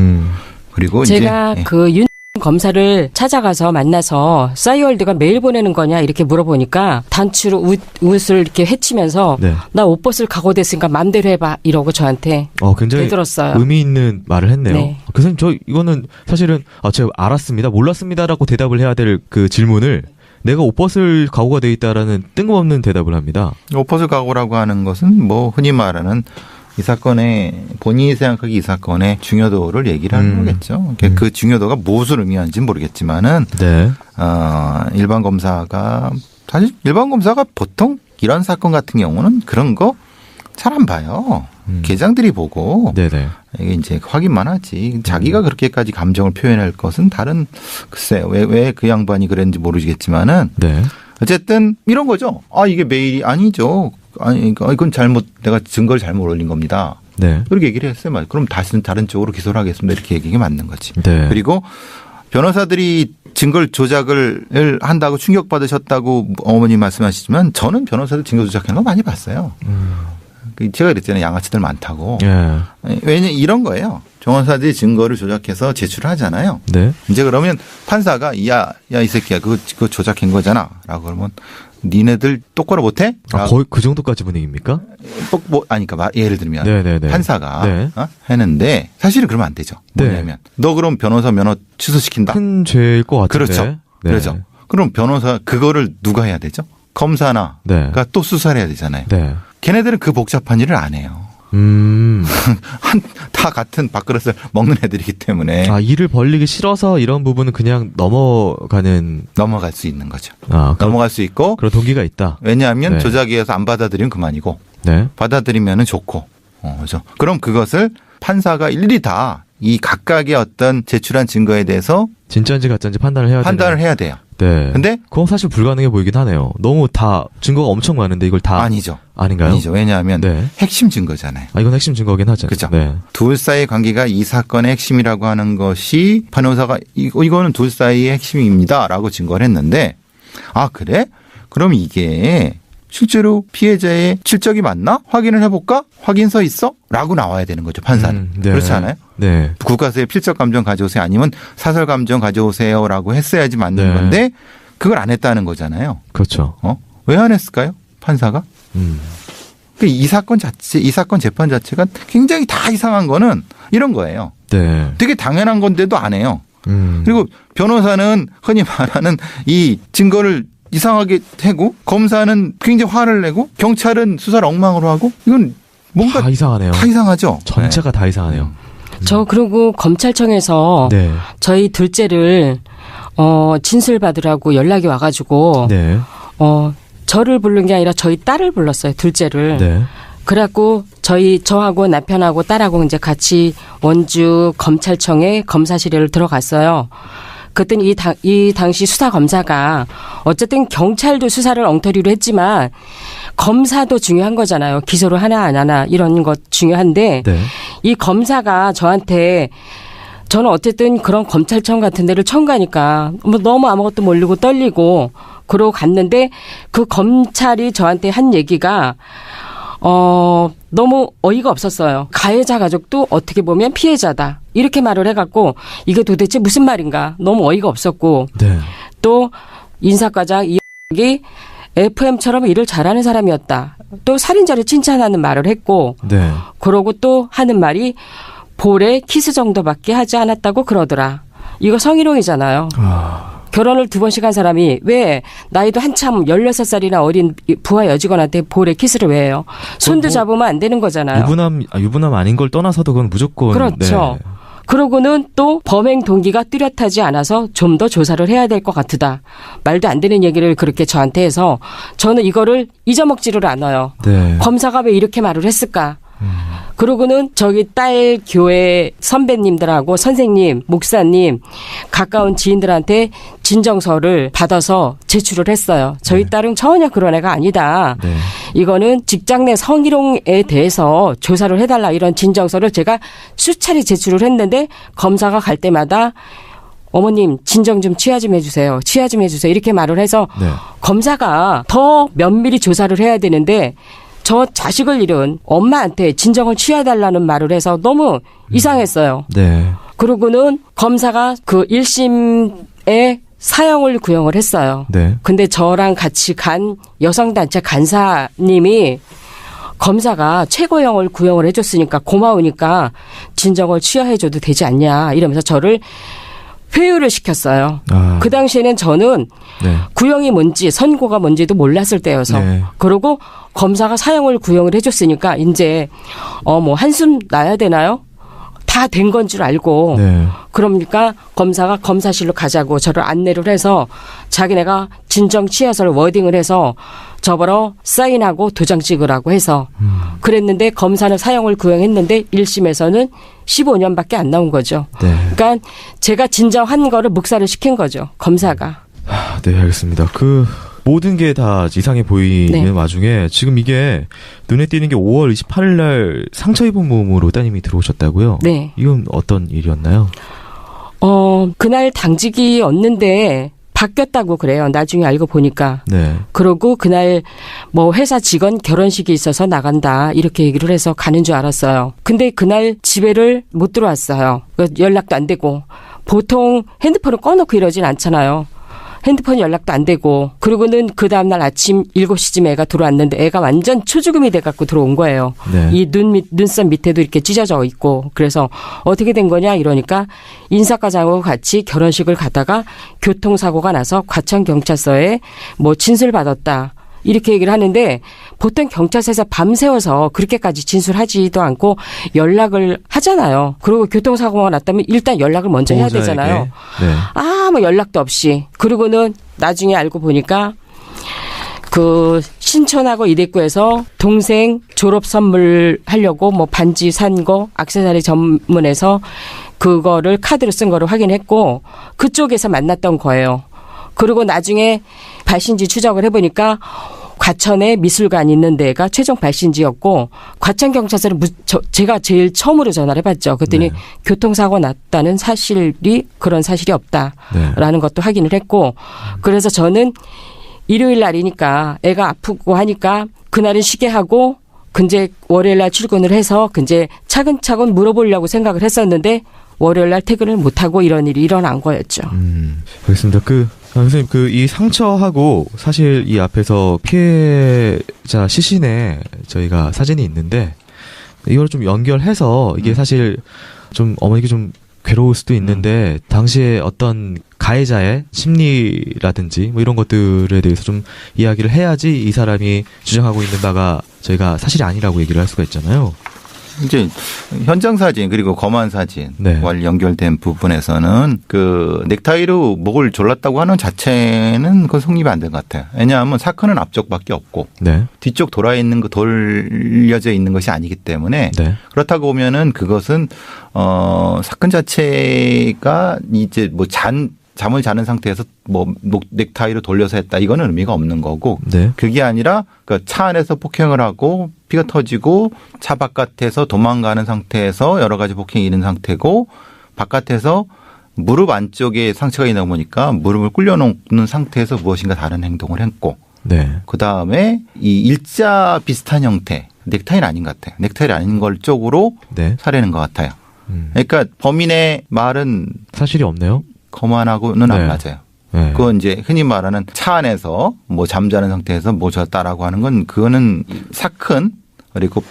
그리고 제가 이제 윤 검사를 찾아가서 만나서 싸이월드가 메일 보내는 거냐 이렇게 물어보니까 단추로 웃을 이렇게 헤치면서 네. 나 옷 벗을 각오됐으니까 맘대로 해봐 이러고 저한테 굉장히 되들었어요. 의미 있는 말을 했네요. 네. 교수님 저 이거는 사실은 제가 알았습니다, 몰랐습니다라고 대답을 해야 될 그 질문을 내가 옷 벗을 각오가 돼 있다라는 뜬금없는 대답을 합니다. 옷 벗을 각오라고 하는 것은 뭐 흔히 말하는 이 사건의 본인이 생각하기 이 사건의 중요도를 얘기를 하는 거겠죠. 그 중요도가 무엇을 의미하는지는 모르겠지만은 네. 일반 검사가 사실 일반 검사가 보통 이런 사건 같은 경우는 그런 거 잘 안 봐요. 계장들이 보고 네네. 이게 이제 확인만 하지. 자기가 그렇게까지 감정을 표현할 것은 다른 글쎄요. 왜 그 양반이 그랬는지 모르겠지만은 네. 어쨌든 이런 거죠. 이게 메일이 아니죠. 아니 이건 잘못 내가 증거를 잘못 올린 겁니다. 네. 그렇게 얘기를 했어요. 그럼 다시는 다른 쪽으로 기소를 하겠습니다. 이렇게 얘기가 맞는 거지. 네. 그리고 변호사들이 증거를 조작을 한다고 충격받으셨다고 어머니 말씀하시지만 저는 변호사들 증거 조작하는 거 많이 봤어요. 제가 그랬잖아요. 양아치들 많다고. 예. 왜냐면 이런 거예요. 변호사들이 증거를 조작해서 제출을 하잖아요. 네. 이제 그러면 판사가 야 이 새끼야 그거 조작한 거잖아 라고 그러면 니네들 똑바로 못해? 거의 그 정도까지 분위기입니까? 그러니까 예를 들면 네네네. 판사가 네. 했는데 사실은 그러면 안 되죠. 네. 뭐냐면 너 그럼 변호사 면허 취소시킨다. 큰 죄일 것 같은데. 그렇죠. 네. 그렇죠. 그럼 변호사 그거를 누가 해야 되죠? 검사나 네. 그러니까 또 수사를 해야 되잖아요. 네. 걔네들은 그 복잡한 일을 안 해요. 다 같은 밥그릇을 먹는 애들이기 때문에 일을 벌리기 싫어서 이런 부분은 그냥 넘어갈 수 있는 거죠. 넘어갈 수 있고 그런 동기가 있다. 왜냐하면 네. 조작위에서 안 받아들이면 그만이고 네. 받아들이면은 좋고 그렇죠. 그럼 그것을 판사가 일일이 다 이 각각의 어떤 제출한 증거에 대해서 진짜인지 가짜인지 판단을 해야 돼요. 네. 근데 그건 사실 불가능해 보이긴 하네요. 너무 다 증거가 엄청 많은데 이걸 다 아니죠. 아닌가요? 아니죠. 왜냐하면 네. 핵심 증거잖아요. 이건 핵심 증거긴 하죠. 그렇죠. 네. 둘 사이의 관계가 이 사건의 핵심이라고 하는 것이 변호사가 이거는 둘 사이의 핵심입니다라고 증거를 했는데 그래? 그럼 이게 실제로 피해자의 실적이 맞나? 확인을 해볼까? 확인서 있어? 라고 나와야 되는 거죠, 판사는. 네. 그렇지 않아요? 네. 국가서의 필적 감정 가져오세요. 아니면 사설 감정 가져오세요. 라고 했어야지 맞는 네. 건데 그걸 안 했다는 거잖아요. 그렇죠. 왜 안 했을까요? 판사가? 이 사건 재판 자체가 굉장히 다 이상한 거는 이런 거예요. 네. 되게 당연한 건데도 안 해요. 그리고 변호사는 흔히 말하는 이 증거를 이상하게 하고 검사는 굉장히 화를 내고 경찰은 수사를 엉망으로 하고 이건 뭔가 다 이상하네요. 다 이상하죠. 전체가 다 이상하네요. 저 그리고 검찰청에서 네. 저희 둘째를 진술 받으라고 연락이 와가지고 네. 저를 부른 게 아니라 저희 딸을 불렀어요. 둘째를. 네. 그래갖고 저하고 남편하고 딸하고 이제 같이 원주 검찰청에 검사실에 들어갔어요. 그랬더니 이 당시 수사 검사가 어쨌든 경찰도 수사를 엉터리로 했지만 검사도 중요한 거잖아요. 기소를 하나 안 하나 이런 것 중요한데 네. 이 검사가 저한테 저는 어쨌든 그런 검찰청 같은 데를 처음 가니까 뭐 너무 아무것도 모르고 떨리고 그러고 갔는데 그 검찰이 저한테 한 얘기가 너무 어이가 없었어요. 가해자 가족도 어떻게 보면 피해자다. 이렇게 말을 해갖고 이게 도대체 무슨 말인가. 너무 어이가 없었고. 네. 또 인사과장 이 FM처럼 일을 잘하는 사람이었다. 또 살인자를 칭찬하는 말을 했고. 네. 그러고 또 하는 말이 볼에 키스 정도밖에 하지 않았다고 그러더라. 이거 성희롱이잖아요. 결혼을 2번씩 한 사람이 왜 나이도 한참 16살이나 어린 부하 여직원한테 볼에 키스를 왜 해요? 손도 잡으면 안 되는 거잖아요. 유부남 아닌 걸 떠나서도 그건 무조건. 그렇죠. 네. 그러고는 또 범행 동기가 뚜렷하지 않아서 좀 더 조사를 해야 될 것 같으다. 말도 안 되는 얘기를 그렇게 저한테 해서 저는 이거를 잊어먹지를 않아요. 네. 검사가 왜 이렇게 말을 했을까? 그러고는 저기 딸 교회 선배님들하고 선생님, 목사님, 가까운 지인들한테 진정서를 받아서 제출을 했어요. 저희 딸은 전혀 그런 애가 아니다. 네. 이거는 직장 내 성희롱에 대해서 조사를 해달라 이런 진정서를 제가 수차례 제출을 했는데 검사가 갈 때마다 어머님 진정 좀 취하 좀 해주세요. 취하 좀 해주세요. 이렇게 말을 해서 네. 검사가 더 면밀히 조사를 해야 되는데 저 자식을 잃은 엄마한테 진정을 취해달라는 말을 해서 너무 이상했어요. 네. 그러고는 검사가 그 1심에 사형을 구형을 했어요. 네. 근데 저랑 같이 간 여성단체 간사님이 검사가 최고형을 구형을 해줬으니까 고마우니까 진정을 취하해줘도 되지 않냐 이러면서 저를 회유를 시켰어요. 그 당시에는 저는 네. 구형이 뭔지 선고가 뭔지도 몰랐을 때여서 네. 그리고 검사가 사형을 구형을 해줬으니까 이제 뭐 한숨 나야 되나요? 다 된 건 줄 알고 네. 그러니까 검사가 검사실로 가자고 저를 안내를 해서 자기네가 진정 취하서를 워딩을 해서 저보러 사인하고 도장 찍으라고 해서 그랬는데 검사는 사형을 구형했는데 1심에서는 15년밖에 안 나온 거죠. 네. 그러니까 제가 진정한 거를 묵살을 시킨 거죠. 검사가. 네, 알겠습니다. 그 모든 게 다 이상해 보이는 네. 와중에 지금 이게 눈에 띄는 게 5월 28일 날 상처 입은 몸으로 따님이 들어오셨다고요? 네. 이건 어떤 일이었나요? 그날 당직이었는데 바뀌었다고 그래요. 나중에 알고 보니까. 네. 그러고 그날 뭐 회사 직원 결혼식이 있어서 나간다 이렇게 얘기를 해서 가는 줄 알았어요. 근데 그날 집에를 못 들어왔어요. 연락도 안 되고 보통 핸드폰을 꺼놓고 이러진 않잖아요. 핸드폰 연락도 안 되고 그리고는 그 다음날 아침 7시쯤에 애가 들어왔는데 애가 완전 초죽음이 돼갖고 들어온 거예요. 네. 이 눈썹 밑에도 이렇게 찢어져 있고 그래서 어떻게 된 거냐 이러니까 인사과장하고 같이 결혼식을 가다가 교통사고가 나서 과천경찰서에 뭐 진술받았다. 이렇게 얘기를 하는데 보통 경찰서에서 밤새워서 그렇게까지 진술하지도 않고 연락을 하잖아요. 그리고 교통사고가 났다면 일단 연락을 먼저 해야 보호자에게. 되잖아요. 네. 아무 연락도 없이. 그리고는 나중에 알고 보니까 그 신촌하고 이대구에서 동생 졸업 선물 하려고 뭐 반지 산 거 액세서리 전문에서 그거를 카드로 쓴 거를 확인했고 그쪽에서 만났던 거예요. 그리고 나중에 발신지 추적을 해보니까 과천에 미술관 있는 데가 최종 발신지였고 과천경찰서는 제가 제일 처음으로 전화를 해봤죠. 그랬더니 네. 교통사고 났다는 사실이 그런 사실이 없다라는 네. 것도 확인을 했고 그래서 저는 일요일 날이니까 애가 아프고 하니까 그날은 쉬게 하고 근데 월요일 날 출근을 해서 근데 차근차근 물어보려고 생각을 했었는데 월요일 날 퇴근을 못하고 이런 일이 일어난 거였죠. 알겠습니다. 선생님, 이 상처하고 사실 이 앞에서 피해자 시신에 저희가 사진이 있는데 이걸 좀 연결해서 이게 사실 좀 어머니가 좀 괴로울 수도 있는데 당시에 어떤 가해자의 심리라든지 뭐 이런 것들에 대해서 좀 이야기를 해야지 이 사람이 주장하고 있는 바가 저희가 사실이 아니라고 얘기를 할 수가 있잖아요. 이제 현장 사진 그리고 검안 사진과 네. 연결된 부분에서는 그 넥타이로 목을 졸랐다고 하는 자체는 그건 성립이 안 된 것 같아요. 왜냐하면 사건은 앞쪽밖에 없고 네. 뒤쪽 돌아 있는 거 돌려져 있는 것이 아니기 때문에 네. 그렇다고 보면은 그것은 사건 자체가 이제 뭐 잠을 자는 상태에서 뭐 넥타이로 돌려서 했다 이거는 의미가 없는 거고 네. 그게 아니라 그 차 안에서 폭행을 하고 피가 터지고 차 바깥에서 도망가는 상태에서 여러 가지 폭행이 있는 상태고 바깥에서 무릎 안쪽에 상처가 있는 거 보니까 무릎을 꿇려놓는 상태에서 무엇인가 다른 행동을 했고 네. 그다음에 이 일자 비슷한 형태 넥타이는 아닌 것 같아요. 넥타이는 아닌 걸 쪽으로 네. 살해는 것 같아요. 그러니까 범인의 말은 사실이 없네요. 거만하고는 안 네. 맞아요. 네. 그건 이제 흔히 말하는 차 안에서 뭐 잠자는 상태에서 모셨다라고 하는 건 그거는 사큰 그리고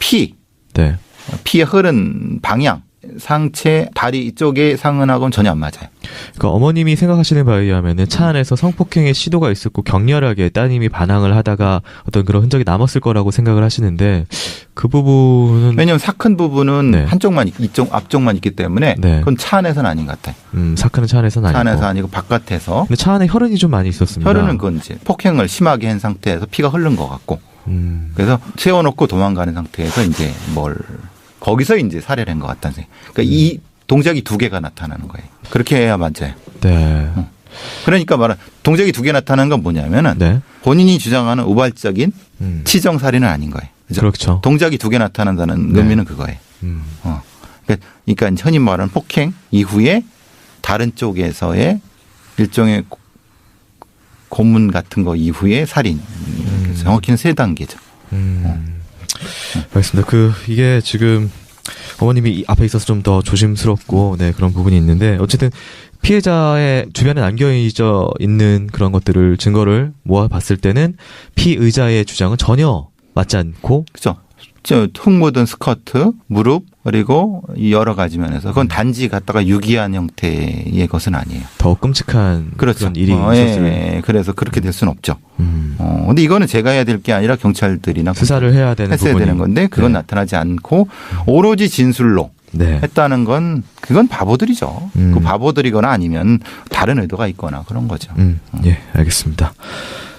네. 피의 흐른 방향 상체 다리 이쪽의 상흔하고는 전혀 안 맞아요. 그러니까 어머님이 생각하시는 바에 의하면은 차 안에서 성폭행의 시도가 있었고 격렬하게 따님이 반항을 하다가 어떤 그런 흔적이 남았을 거라고 생각을 하시는데 그 부분은 왜냐하면 사큰 부분은 네. 한쪽만 이쪽 앞쪽만 있기 때문에 네. 그건 차 안에서는 아닌 것 같아요. 사건은 차 안에서는 아니고. 차 안에서 아니고 바깥에서. 근데 차 안에 혈흔이 좀 많이 있었습니다. 혈흔은 그건 이제 폭행을 심하게 한 상태에서 피가 흐른 것 같고. 그래서 세워놓고 도망가는 상태에서 이제 거기서 이제 살해를 한 것 같다는 생각. 그러니까 이 동작이 두 개가 나타나는 거예요. 그렇게 해야 맞아요. 네. 그러니까 동작이 두 개 나타나는 건 뭐냐면은 네. 본인이 주장하는 우발적인 치정 살인은 아닌 거예요. 그죠? 그렇죠. 동작이 두 개 나타난다는 네. 의미는 그거예요. 그러니까 흔히 말하는 폭행 이후에 다른 쪽에서의 일종의 고문 같은 거 이후에 살인. 정확히는 세 단계죠. 알겠습니다. 이게 지금 어머님이 이 앞에 있어서 좀 더 조심스럽고 네 그런 부분이 있는데 어쨌든 피해자의 주변에 남겨져 있는 그런 것들을 증거를 모아봤을 때는 피의자의 주장은 전혀 맞지 않고 그죠. 흙 묻은 스커트, 무릎, 그리고 여러 가지 면에서 그건 단지 갖다가 유기한 형태의 것은 아니에요. 더 끔찍한 그렇죠. 그런 일이 있었을 예. 그래서 그렇게 될 수는 없죠. 근데 이거는 제가 해야 될 게 아니라 경찰들이나 수사를 해야 되는 했어야 부분이 되는 건데 그건 네. 나타나지 않고 오로지 진술로 네. 했다는 건 그건 바보들이죠. 그 바보들이거나 아니면 다른 의도가 있거나 그런 거죠. 예, 알겠습니다.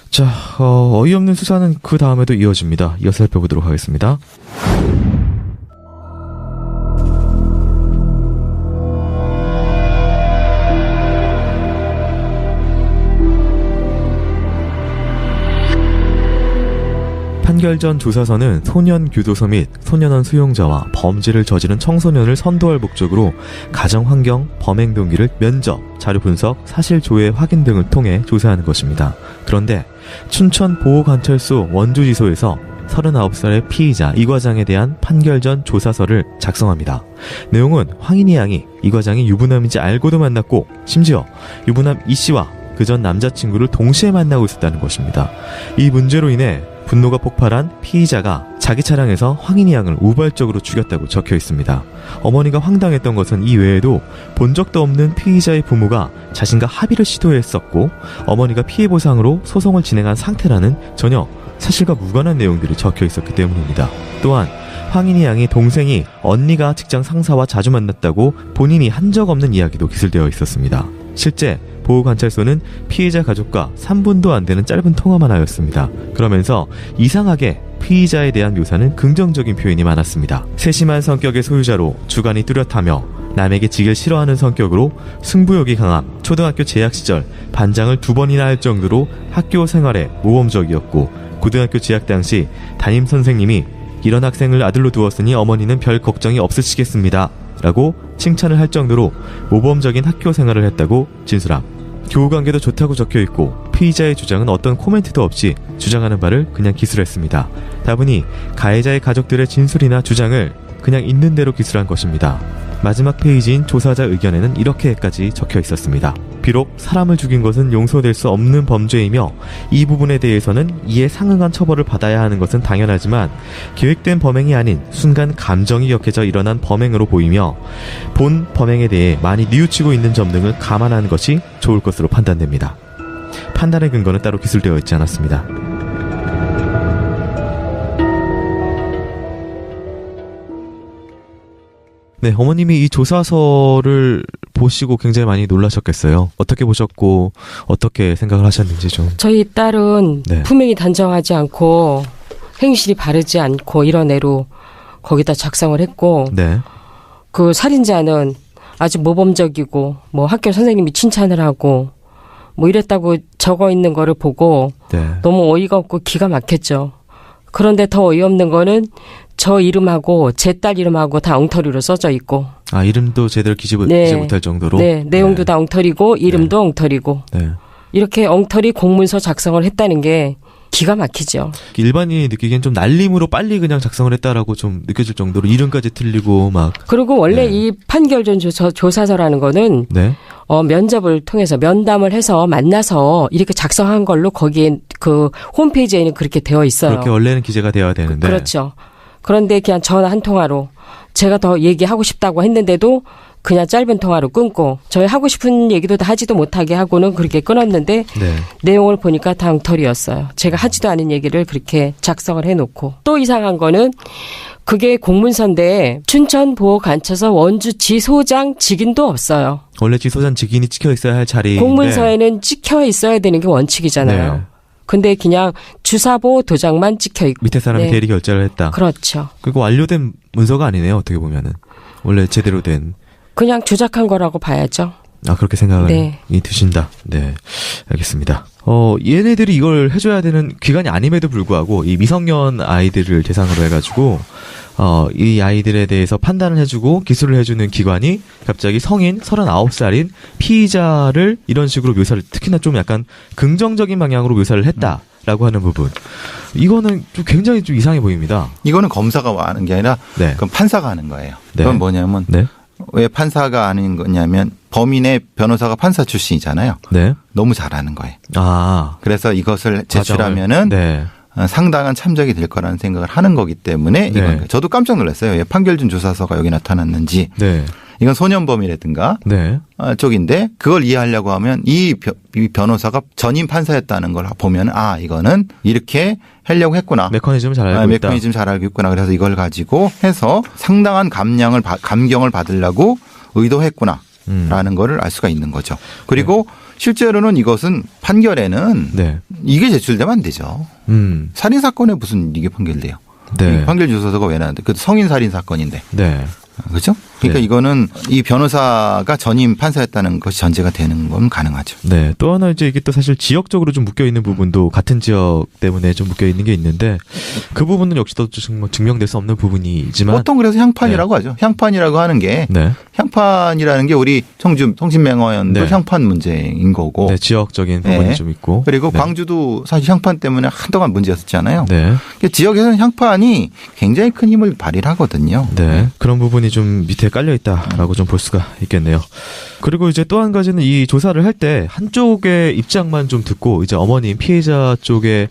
자, 어이없는 수사는 그 다음에도 이어집니다. 이어서 살펴보도록 하겠습니다. 판결 전 조사서는 소년 교도소 및 소년원 수용자와 범죄를 저지른 청소년을 선도할 목적으로 가정 환경, 범행 동기를 면접, 자료 분석, 사실 조회 확인 등을 통해 조사하는 것입니다. 그런데 춘천 보호관찰소 원주지소에서 39살의 피의자 이 과장에 대한 판결 전 조사서를 작성합니다. 내용은 황인희 양이 이 과장이 유부남인지 알고도 만났고 심지어 유부남 이 씨와 그 전 남자친구를 동시에 만나고 있었다는 것입니다. 이 문제로 인해 분노가 폭발한 피의자가 자기 차량에서 황인희 양을 우발적으로 죽였다고 적혀 있습니다. 어머니가 황당했던 것은 이 외에도 본 적도 없는 피의자의 부모가 자신과 합의를 시도했었고 어머니가 피해 보상으로 소송을 진행한 상태라는 전혀 사실과 무관한 내용들이 적혀 있었기 때문입니다. 또한 황인희 양이 동생이 언니가 직장 상사와 자주 만났다고 본인이 한 적 없는 이야기도 기술되어 있었습니다. 실제 보호관찰소는 피해자 가족과 3분도 안 되는 짧은 통화만 하였습니다. 그러면서 이상하게 피의자에 대한 묘사는 긍정적인 표현이 많았습니다. 세심한 성격의 소유자로 주관이 뚜렷하며 남에게 지길 싫어하는 성격으로 승부욕이 강함, 초등학교 재학 시절 반장을 2번이나 할 정도로 학교 생활에 모범적이었고 고등학교 재학 당시 담임 선생님이 이런 학생을 아들로 두었으니 어머니는 별 걱정이 없으시겠습니다 라고 칭찬을 할 정도로 모범적인 학교 생활을 했다고 진술함. 교우관계도 좋다고 적혀있고 피의자의 주장은 어떤 코멘트도 없이 주장하는 바를 그냥 기술했습니다. 다분히 가해자의 가족들의 진술이나 주장을 그냥 있는 대로 기술한 것입니다. 마지막 페이지인 조사자 의견에는 이렇게까지 적혀 있었습니다. 비록 사람을 죽인 것은 용서될 수 없는 범죄이며 이 부분에 대해서는 이에 상응한 처벌을 받아야 하는 것은 당연하지만 계획된 범행이 아닌 순간 감정이 격해져 일어난 범행으로 보이며 본 범행에 대해 많이 뉘우치고 있는 점 등을 감안하는 것이 좋을 것으로 판단됩니다. 판단의 근거는 따로 기술되어 있지 않았습니다. 네, 어머님이 이 조사서를 보시고 굉장히 많이 놀라셨겠어요. 어떻게 보셨고 어떻게 생각을 하셨는지 좀. 저희 딸은 네. 품행이 단정하지 않고 행실이 바르지 않고 이런 애로 거기다 작성을 했고 네. 그 살인자는 아주 모범적이고 뭐 학교 선생님이 칭찬을 하고 뭐 이랬다고 적어 있는 거를 보고 네. 너무 어이가 없고 기가 막혔죠. 그런데 더 어이없는 거는 저 이름하고 제 딸 이름하고 다 엉터리로 써져 있고. 아, 이름도 제대로 기지 네. 못할 정도로? 네. 내용도 네. 다 엉터리고 이름도 엉터리고. 네. 이렇게 엉터리 공문서 작성을 했다는 게 기가 막히죠. 일반인이 느끼기엔 좀 날림으로 빨리 그냥 작성을 했다라고 좀 느껴질 정도로 이름까지 틀리고 막. 그리고 원래 네. 이 판결 전 조사서라는 거는 네. 면접을 통해서 면담을 해서 만나서 이렇게 작성한 걸로 거기에 그 홈페이지에는 그렇게 되어 있어요. 그렇게 원래는 기재가 되어야 되는데. 그렇죠. 그런데 그냥 전화 한 통화로 제가 더 얘기하고 싶다고 했는데도 그냥 짧은 통화로 끊고 저희 하고 싶은 얘기도 다 하지도 못하게 하고는 그렇게 끊었는데 네. 내용을 보니까 다 엉터리였어요. 제가 하지도 않은 얘기를 그렇게 작성을 해놓고 또 이상한 거는 그게 공문서인데 춘천보호관찰소 원주지소장 직인도 없어요. 원래 지소장 직인이 찍혀 있어야 할 자리인데. 공문서에는 찍혀 있어야 되는 게 원칙이잖아요. 네. 근데 그냥 주사보 도장만 찍혀 있고 밑에 사람이 네. 대리 결제를 했다. 그렇죠. 그리고 완료된 문서가 아니네요. 어떻게 보면은. 원래 제대로 된. 그냥 조작한 거라고 봐야죠. 아, 그렇게 생각이 네. 드신다. 네. 알겠습니다. 얘네들이 이걸 해줘야 되는 기간이 아님에도 불구하고 이 미성년 아이들을 대상으로 해가지고 이 아이들에 대해서 판단을 해주고 기술을 해주는 기관이 갑자기 성인 39살인 피의자를 이런 식으로 묘사를 특히나 좀 약간 긍정적인 방향으로 묘사를 했다. 라고 하는 부분. 이거는 좀 굉장히 좀 이상해 보입니다. 이거는 검사가 하는 게 아니라 네. 그건 판사가 하는 거예요. 네. 그건 뭐냐면 네. 왜 판사가 하는 거냐면 범인의 변호사가 판사 출신이잖아요. 네. 너무 잘하는 거예요. 아. 그래서 이것을 제출하면은 네. 상당한 참작이 될 거라는 생각을 하는 거기 때문에 네. 이건 저도 깜짝 놀랐어요. 왜 판결준 조사서가 여기 나타났는지. 네. 이건 소년범이라든가 네. 쪽인데 그걸 이해하려고 하면 이 변호사가 전임 판사였다는 걸 보면 아 이거는 이렇게 하려고 했구나. 메커니즘을 잘 알고 있다. 메커니즘 잘 알고 있구나. 그래서 이걸 가지고 해서 상당한 감경을 받으려고 의도했구나라는 거를 알 수가 있는 거죠. 그리고 실제로는 이것은 판결에는 네. 이게 제출되면 안 되죠. 살인 사건에 무슨 이게 판결돼요? 네. 판결 조서서가 왜 나는데? 그 성인 살인 사건인데. 네. 그렇죠? 그러니까 네. 이거는 이 변호사가 전임 판사였다는 것이 전제가 되는 건 가능하죠. 네. 또 하나 이제 이게 또 사실 지역적으로 좀 묶여 있는 부분도 같은 지역 때문에 좀 묶여 있는 게 있는데 그 부분은 역시 또 증명될 수 없는 부분이지만 보통 그래서 향판이라고 하죠. 향판이라고 하는 게 네. 향판이라는 게 우리 청주 성신맹어연도 네. 향판 문제인 거고. 네, 지역적인 부분이 네. 좀 있고 그리고 네. 광주도 사실 향판 때문에 한동안 문제였었잖아요. 네. 그러니까 지역에서는 향판이 굉장히 큰 힘을 발휘를 하거든요. 네. 그런 부분이 좀 밑에 깔려 있다라고 좀 볼 수가 있겠네요. 그리고 이제 또 한 가지는 이 조사를 할 때 한쪽의 입장만 좀 듣고 이제 어머님 피해자 쪽에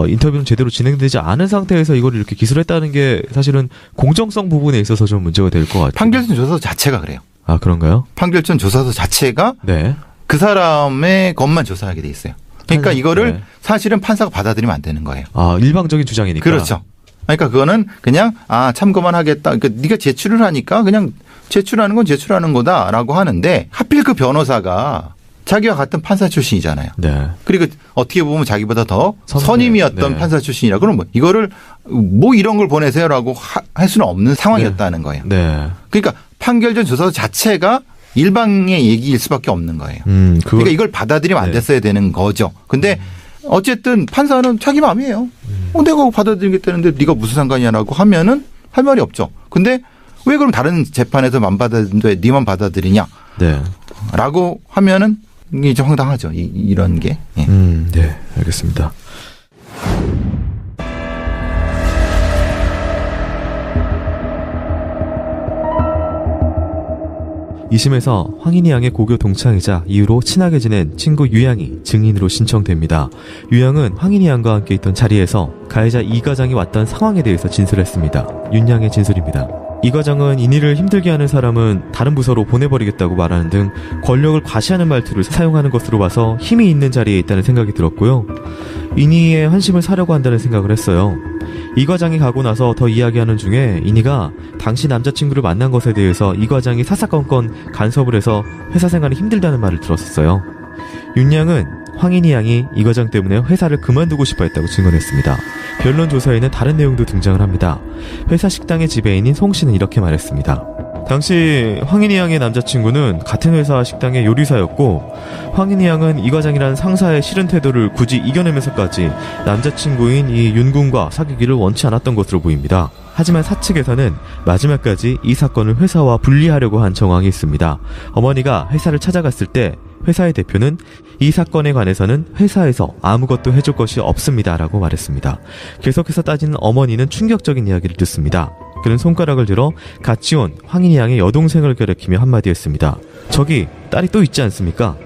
인터뷰는 제대로 진행되지 않은 상태에서 이걸 이렇게 기술했다는 게 사실은 공정성 부분에 있어서 좀 문제가 될 것 같아요. 판결전 조사서 자체가 그래요. 아, 그런가요? 판결전 조사서 자체가 네. 그 사람의 것만 조사하게 돼 있어요. 그러니까 이거를 네. 사실은 판사가 받아들이면 안 되는 거예요. 아, 일방적인 주장이니까. 그렇죠. 그러니까 그거는 그냥 참고만 하겠다. 그러니까 네가 제출을 하니까 그냥 제출하는 건 제출하는 거다라고 하는데 하필 그 변호사가 자기와 같은 판사 출신이잖아요. 네. 그리고 어떻게 보면 자기보다 더 선배. 선임이었던 네. 판사 출신이라 그러면 이거를 뭐 이런 걸 보내세요라고 할 수는 없는 상황이었다는 거예요. 네. 그러니까 판결전 조사 자체가 일방의 얘기일 수밖에 없는 거예요. 그러니까 이걸 받아들이면 안 네. 됐어야 되는 거죠. 근데 어쨌든 판사는 자기 마음이에요. 내가 받아들이겠다는데 네가 무슨 상관이냐라고 하면은 할 말이 없죠. 근데 왜 그럼 다른 재판에서 안 받아들이는데 네만 받아들이냐? 네. 라고 하면은 이게 좀 황당하죠. 이런 게. 예. 네. 알겠습니다. 이심에서 황인희 양의 고교 동창이자 이후로 친하게 지낸 친구 유양이 증인으로 신청됩니다. 유양은 황인희 양과 함께 있던 자리에서 가해자 이 과장이 왔던 상황에 대해서 진술했습니다. 윤 양의 진술입니다. 이 과장은 인희를 힘들게 하는 사람은 다른 부서로 보내버리겠다고 말하는 등 권력을 과시하는 말투를 사용하는 것으로 봐서 힘이 있는 자리에 있다는 생각이 들었고요. 인희의 환심을 사려고 한다는 생각을 했어요. 이 과장이 가고 나서 더 이야기하는 중에 인희가 당시 남자친구를 만난 것에 대해서 이 과장이 사사건건 간섭을 해서 회사 생활이 힘들다는 말을 들었었어요. 윤 양은 황인희 양이 이 과장 때문에 회사를 그만두고 싶어 했다고 증언했습니다. 변론 조서에는 다른 내용도 등장을 합니다. 회사 식당의 지배인인 송 씨는 이렇게 말했습니다. 당시 황인희 양의 남자친구는 같은 회사 식당의 요리사였고 황인희 양은 이 과장이라는 상사의 싫은 태도를 굳이 이겨내면서까지 남자친구인 이 윤군과 사귀기를 원치 않았던 것으로 보입니다. 하지만 사측에서는 마지막까지 이 사건을 회사와 분리하려고 한 정황이 있습니다. 어머니가 회사를 찾아갔을 때 회사의 대표는 이 사건에 관해서는 회사에서 아무것도 해줄 것이 없습니다라고 말했습니다. 계속해서 따지는 어머니는 충격적인 이야기를 듣습니다. 그는 손가락을 들어 같이 온 황인희 양의 여동생을 가리키며 한마디 했습니다. 저기 딸이 또 있지 않습니까?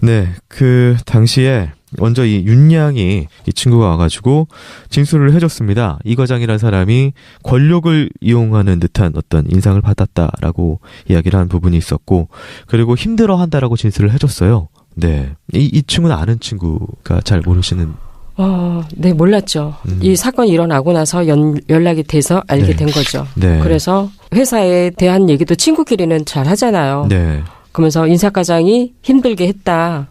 네, 그 당시에 먼저 이 윤양이 이 친구가 와가지고 진술을 해줬습니다. 이 과장이라는 사람이 권력을 이용하는 듯한 어떤 인상을 받았다라고 이야기를 한 부분이 있었고, 그리고 힘들어한다라고 진술을 해줬어요. 네, 이 친구는 아는 친구가 잘 모르시는. 네, 몰랐죠. 이 사건이 일어나고 나서 연락이 돼서 알게 네. 된 거죠. 네. 그래서 회사에 대한 얘기도 친구끼리는 잘 하잖아요. 네. 그러면서 인사과장이 힘들게 했다.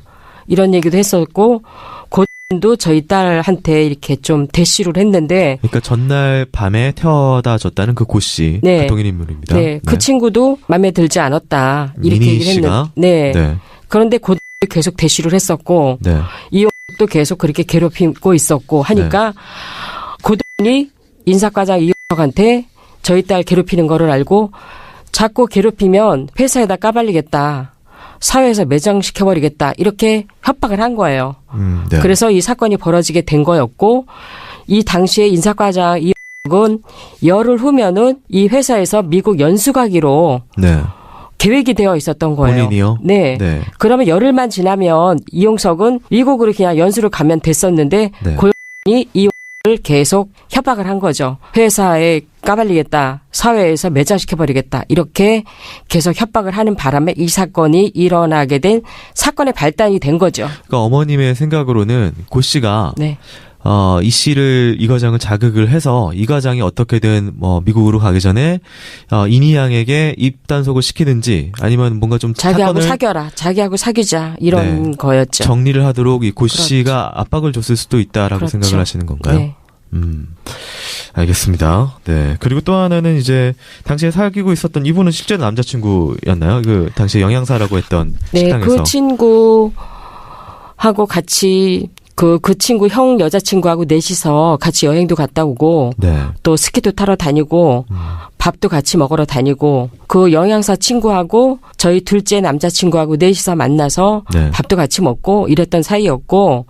이런 얘기도 했었고, 고도 저희 딸한테 이렇게 좀 대시를 했는데. 그러니까 전날 밤에 태워다 줬다는 그 고씨. 네. 그 동일 인물입니다. 네. 그 친구도 마음에 들지 않았다. 이렇게 민희 얘기를 씨가? 했는데. 네. 네. 그런데 고도 계속 대시를 했었고. 네. 이용도 계속 그렇게 괴롭히고 있었고 하니까 고도이 인사과장 이용한테 저희 딸 괴롭히는 거를 알고 자꾸 괴롭히면 회사에다 까발리겠다. 사회에서 매장시켜버리겠다. 이렇게 협박을 한 거예요. 네. 그래서 이 사건이 벌어지게 된 거였고 이 당시에 인사과장 이은 열흘 후면은 이 회사에서 미국 연수 가기로 네. 계획이 되어 있었던 거예요. 본인이요? 네. 네. 그러면 열흘만 지나면 이용석은 미국으로 그냥 연수를 가면 됐었는데 네. 고용이 이용석을 계속 협박을 한 거죠. 회사에 까발리겠다. 사회에서 매장시켜버리겠다. 이렇게 계속 협박을 하는 바람에 이 사건이 일어나게 된 사건의 발단이 된 거죠. 그러니까 어머님의 생각으로는 고 씨가 네. 이 씨를 이 과장을 자극을 해서 이 과장이 어떻게든 뭐 미국으로 가기 전에 이니 양에게 입단속을 시키든지 아니면 뭔가 좀 자기하고 사건을 사겨라. 자기하고 사귀자. 이런 네. 거였죠. 정리를 하도록 이 고 그렇죠. 씨가 압박을 줬을 수도 있다라고 그렇죠. 생각을 하시는 건가요? 네. 알겠습니다. 네. 그리고 또 하나는 이제 당시에 사귀고 있었던 이분은 실제 남자친구였나요? 그 당시에 영양사라고 했던 네, 식당에서. 그 친구하고 같이 그 친구 형 여자친구하고 넷이서 같이 여행도 갔다 오고 네. 또 스키도 타러 다니고 밥도 같이 먹으러 다니고 그 영양사 친구하고 저희 둘째 남자친구하고 넷이서 만나서 네. 밥도 같이 먹고 이랬던 사이였고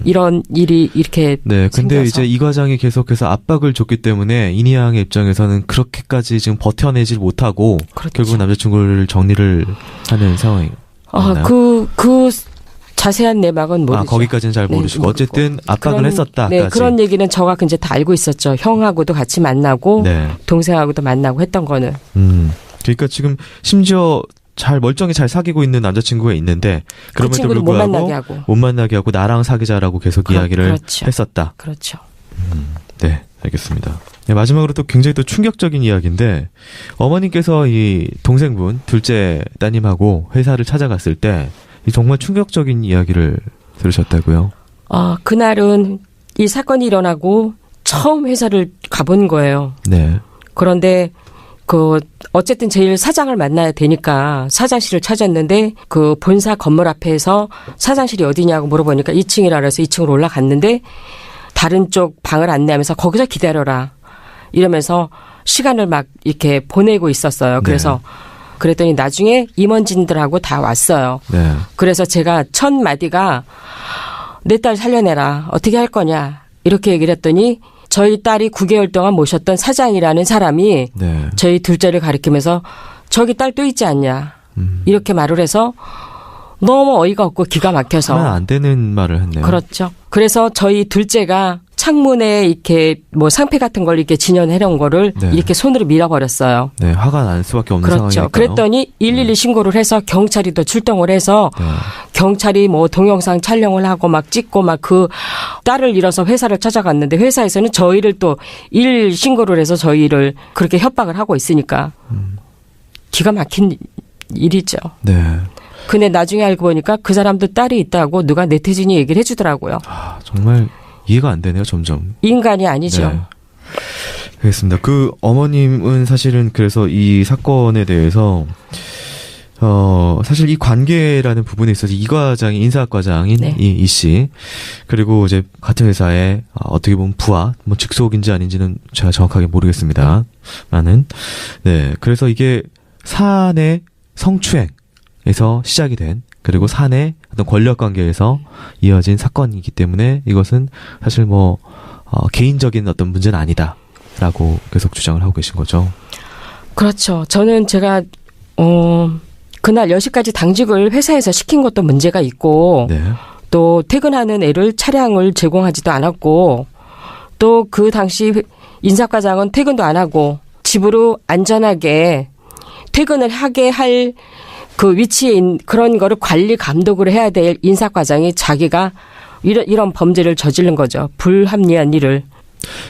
이런 일이 이렇게 네, 근데 생겨서. 이제 이 과장이 계속해서 압박을 줬기 때문에 이니 양의 입장에서는 그렇게까지 지금 버텨내질 못하고 그렇죠. 결국 남자친구를 정리를 하는 상황이었나요? 그 자세한 내막은 모르죠. 거기까지는 잘 네, 모르시고 모르고. 어쨌든 압박을 그런, 했었다까지. 네, 그런 얘기는 저가 이제 다 알고 있었죠. 형하고도 같이 만나고 네. 동생하고도 만나고 했던 거는. 그러니까 지금 심지어 잘 멀쩡히 잘 사귀고 있는 남자친구가 있는데 그 그럼에도 친구를 못 불구하고 만나게 하고. 못 만나게 하고 나랑 사귀자라고 계속 이야기를 그렇죠. 했었다. 그렇죠. 네, 알겠습니다. 네, 마지막으로 또 굉장히 또 충격적인 이야기인데 어머님께서 이 동생분 둘째 따님하고 회사를 찾아갔을 때 이 정말 충격적인 이야기를 들으셨다고요? 그날은 이 사건이 일어나고 처음 회사를 가본 거예요. 네. 그런데 어쨌든 제일 사장을 만나야 되니까 사장실을 찾았는데 그 본사 건물 앞에서 사장실이 어디냐고 물어보니까 2층이라 그래서 2층으로 올라갔는데 다른 쪽 방을 안내하면서 거기서 기다려라 이러면서 시간을 막 이렇게 보내고 있었어요. 그래서 그랬더니 나중에 임원진들하고 다 왔어요. 네. 그래서 제가 첫 마디가 내 딸 살려내라. 어떻게 할 거냐. 이렇게 얘기를 했더니 저희 딸이 9개월 동안 모셨던 사장이라는 사람이 네. 저희 둘째를 가리키면서 저기 딸 또 있지 않냐. 이렇게 말을 해서 너무 어이가 없고 기가 막혀서. 하면 안 되는 말을 했네요. 그렇죠. 그래서 저희 둘째가 창문에 이렇게 뭐 상패 같은 걸 이렇게 진연해 놓은 거를 네. 이렇게 손으로 밀어버렸어요. 네, 화가 날 수밖에 없는 그렇죠. 상황이니까요. 그랬더니 112 신고를 해서 경찰이 또 출동을 해서 네. 경찰이 뭐 동영상 촬영을 하고 막 찍고 막 그 딸을 잃어서 회사를 찾아갔는데 회사에서는 저희를 또 일 신고를 해서 저희를 그렇게 협박을 하고 있으니까 기가 막힌 일이죠. 네. 근데 나중에 알고 보니까 그 사람도 딸이 있다고 누가 네티즌이 얘기를 해주더라고요. 정말 이해가 안 되네요, 점점. 인간이 아니죠. 네. 알겠습니다. 그 어머님은 사실은 그래서 이 사건에 대해서 사실 이 관계라는 부분에 있어서 이 과장이 인사학 과장인 네. 이 씨, 그리고 이제 같은 회사에 어떻게 보면 부하, 뭐 직속인지 아닌지는 제가 정확하게 모르겠습니다만은 네, 그래서 이게 사내 성추행에서 시작이 된, 그리고 사내 어떤 권력 관계에서 이어진 사건이기 때문에 이것은 사실 뭐 개인적인 어떤 문제는 아니다라고 계속 주장을 하고 계신 거죠. 그렇죠. 저는 제가 그날 10시까지 당직을 회사에서 시킨 것도 문제가 있고 네. 또 퇴근하는 애를 차량을 제공하지도 않았고 또 그 당시 인사과장은 퇴근도 안 하고 집으로 안전하게 퇴근을 하게 할 그 위치에 그런 거를 관리 감독을 해야 될 인사과장이 자기가 이런 범죄를 저지른 거죠. 불합리한 일을.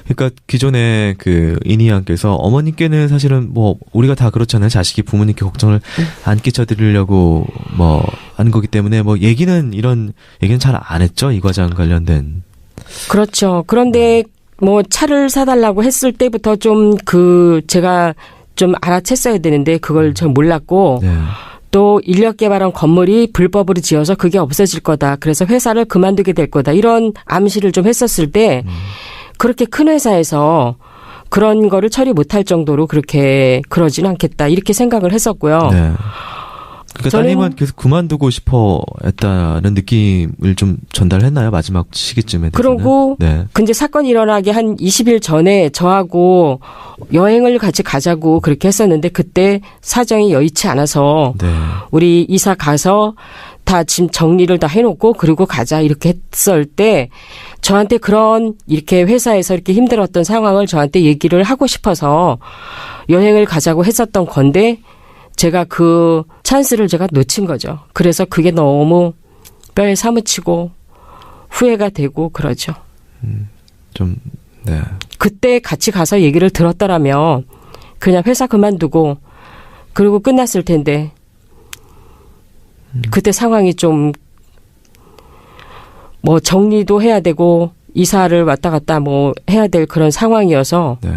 그러니까 기존에 그 이니 양께서 어머님께는 사실은 뭐 우리가 다 그렇잖아요. 자식이 부모님께 걱정을 안 끼쳐드리려고 뭐 하는 거기 때문에 뭐 이런 얘기는 잘 안 했죠. 이 과장 관련된. 그렇죠. 그런데 뭐 차를 사달라고 했을 때부터 제가 좀 알아챘어야 되는데 그걸 전 몰랐고 네. 또 인력개발원 건물이 불법으로 지어서 그게 없어질 거다. 그래서 회사를 그만두게 될 거다. 이런 암시를 좀 했었을 때 그렇게 큰 회사에서 그런 거를 처리 못할 정도로 그렇게 그러진 않겠다 이렇게 생각을 했었고요. 네. 그러니까 따님은 계속 그만두고 싶어 했다는 느낌을 좀 전달했나요? 마지막 시기쯤에. 그러고 네. 근데 사건이 일어나기 한 20일 전에 저하고 여행을 같이 가자고 그렇게 했었는데 그때 사정이 여의치 않아서 네. 우리 이사 가서 다 짐 정리를 다 해놓고 그리고 가자 이렇게 했을 때 저한테 그런 이렇게 회사에서 이렇게 힘들었던 상황을 저한테 얘기를 하고 싶어서 여행을 가자고 했었던 건데 제가 그 찬스를 제가 놓친 거죠. 그래서 그게 너무 뼈에 사무치고 후회가 되고 그러죠. 좀, 네. 그때 같이 가서 얘기를 들었더라면 그냥 회사 그만두고 그리고 끝났을 텐데 그때 상황이 좀 뭐 정리도 해야 되고 이사를 왔다 갔다 뭐 해야 될 그런 상황이어서 네.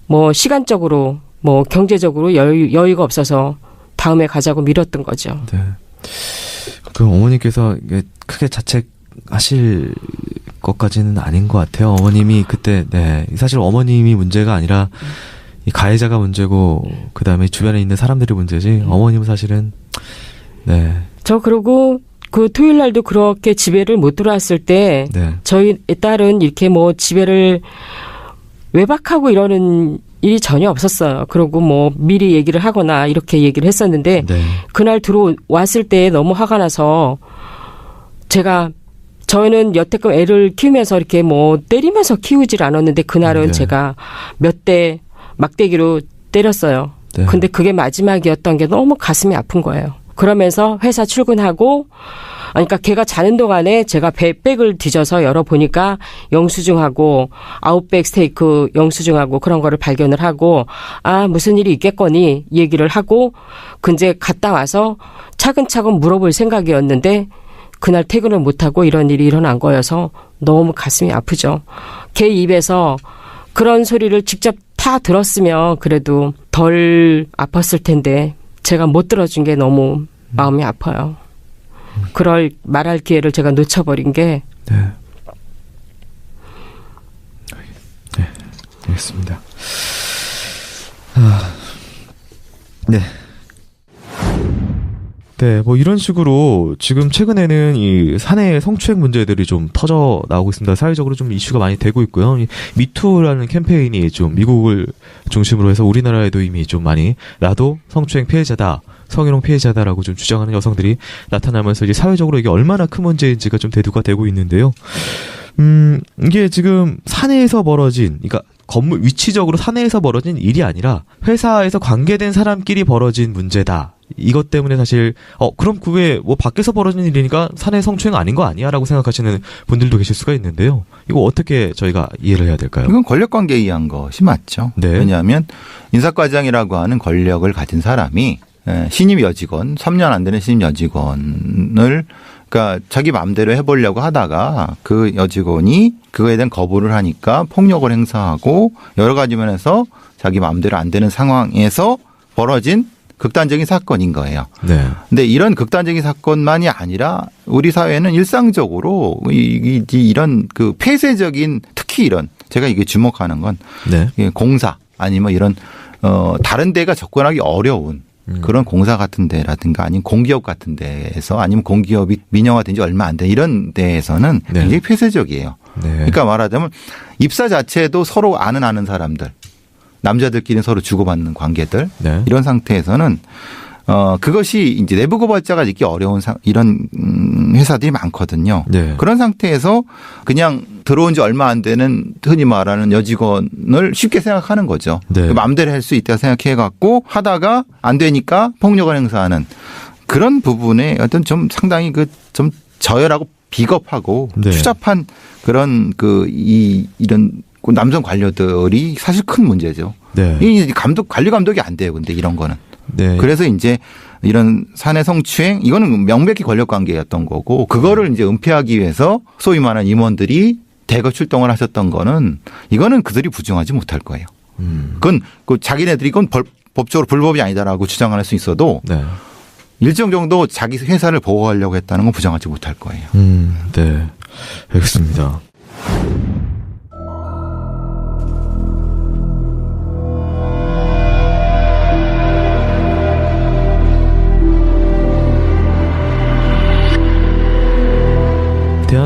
뭐 시간적으로 뭐 경제적으로 여유가 없어서 다음에 가자고 미뤘던 거죠. 네. 그럼 어머니께서 이게 크게 자책하실 것까지는 아닌 것 같아요. 어머님이 그때 네 사실 어머님이 문제가 아니라 이 가해자가 문제고 그 다음에 주변에 있는 사람들이 문제지. 어머님은 사실은 네. 저 그러고 그 토요일 날도 그렇게 집에를 못 들어왔을 때 네. 저희 딸은 이렇게 뭐 집에를 외박하고 이러는 일이 전혀 없었어요. 그리고 뭐 미리 얘기를 하거나 이렇게 얘기를 했었는데 네. 그날 들어왔을 때 너무 화가 나서 저희는 여태껏 애를 키우면서 이렇게 뭐 때리면서 키우질 않았는데 그날은 네. 제가 몇 대 막대기로 때렸어요. 네. 근데 그게 마지막이었던 게 너무 가슴이 아픈 거예요. 그러면서 회사 출근하고 그러니까 걔가 자는 동안에 제가 백을 뒤져서 열어보니까 영수증하고 아웃백 스테이크 영수증하고 그런 거를 발견을 하고 아 무슨 일이 있겠거니 얘기를 하고 근데 갔다 와서 차근차근 물어볼 생각이었는데 그날 퇴근을 못하고 이런 일이 일어난 거여서 너무 가슴이 아프죠. 걔 입에서 그런 소리를 직접 다 들었으면 그래도 덜 아팠을 텐데 제가 못 들어준 게 너무 마음이 아파요. 그럴 말할 기회를 제가 놓쳐버린 게. 네. 네. 알겠습니다. 네. 네, 뭐 이런 식으로 지금 최근에는 이 사내 성추행 문제들이 좀 터져 나오고 있습니다. 사회적으로 좀 이슈가 많이 되고 있고요. 이 미투라는 캠페인이 좀 미국을 중심으로 해서 우리나라에도 이미 좀 많이 나도 성추행 피해자다. 성희롱 피해자다라고 좀 주장하는 여성들이 나타나면서 이제 사회적으로 이게 얼마나 큰 문제인지가 좀 대두가 되고 있는데요. 이게 지금 사내에서 벌어진, 그러니까 건물 위치적으로 사내에서 벌어진 일이 아니라 회사에서 관계된 사람끼리 벌어진 문제다. 이것 때문에 사실 그럼 그게 뭐 밖에서 벌어진 일이니까 사내 성추행 아닌 거 아니야라고 생각하시는 분들도 계실 수가 있는데요. 이거 어떻게 저희가 이해를 해야 될까요? 이건 권력관계에 의한 것이 맞죠. 네. 왜냐하면 인사과장이라고 하는 권력을 가진 사람이 신임 여직원, 3년 안 되는 신임 여직원을 그러니까 자기 마음대로 해보려고 하다가 그 여직원이 그거에 대한 거부를 하니까 폭력을 행사하고 여러 가지 면에서 자기 마음대로 안 되는 상황에서 벌어진 극단적인 사건인 거예요. 네. 근데 이런 극단적인 사건만이 아니라 우리 사회는 일상적으로 이런 그 폐쇄적인 특히 이런 제가 이게 주목하는 건 네. 공사 아니면 이런 다른 데가 접근하기 어려운 그런 공사 같은 데라든가 아니면 공기업 같은 데에서 아니면 공기업이 민영화된 지 얼마 안 된 이런 데에서는 네. 굉장히 폐쇄적이에요. 네. 그러니까 말하자면 입사 자체도 서로 아는 사람들 남자들끼리 서로 주고받는 관계들 네. 이런 상태에서는 그것이 이제 내부 고발자가 있기 어려운 이런 회사들이 많거든요. 네. 그런 상태에서 그냥 들어온 지 얼마 안 되는 흔히 말하는 여직원을 쉽게 생각하는 거죠. 네. 마음대로 할 수 있다 생각해 갖고 하다가 안 되니까 폭력을 행사하는 그런 부분에 어떤 좀 상당히 그 좀 저열하고 비겁하고 네. 추잡한 그런 이런 남성 관료들이 사실 큰 문제죠. 네. 이 관리 감독이 안 돼요. 근데 이런 거는. 네. 그래서 이제 이런 사내 성추행 이거는 명백히 권력 관계였던 거고 그거를 이제 은폐하기 위해서 소위 말하는 임원들이 대거 출동을 하셨던 거는 이거는 그들이 부정하지 못할 거예요. 그건 자기네들이 이건 법적으로 불법이 아니다라고 주장할 수 있어도 네. 일정 정도 자기 회사를 보호하려고 했다는 건 부정하지 못할 거예요. 네. 알겠습니다.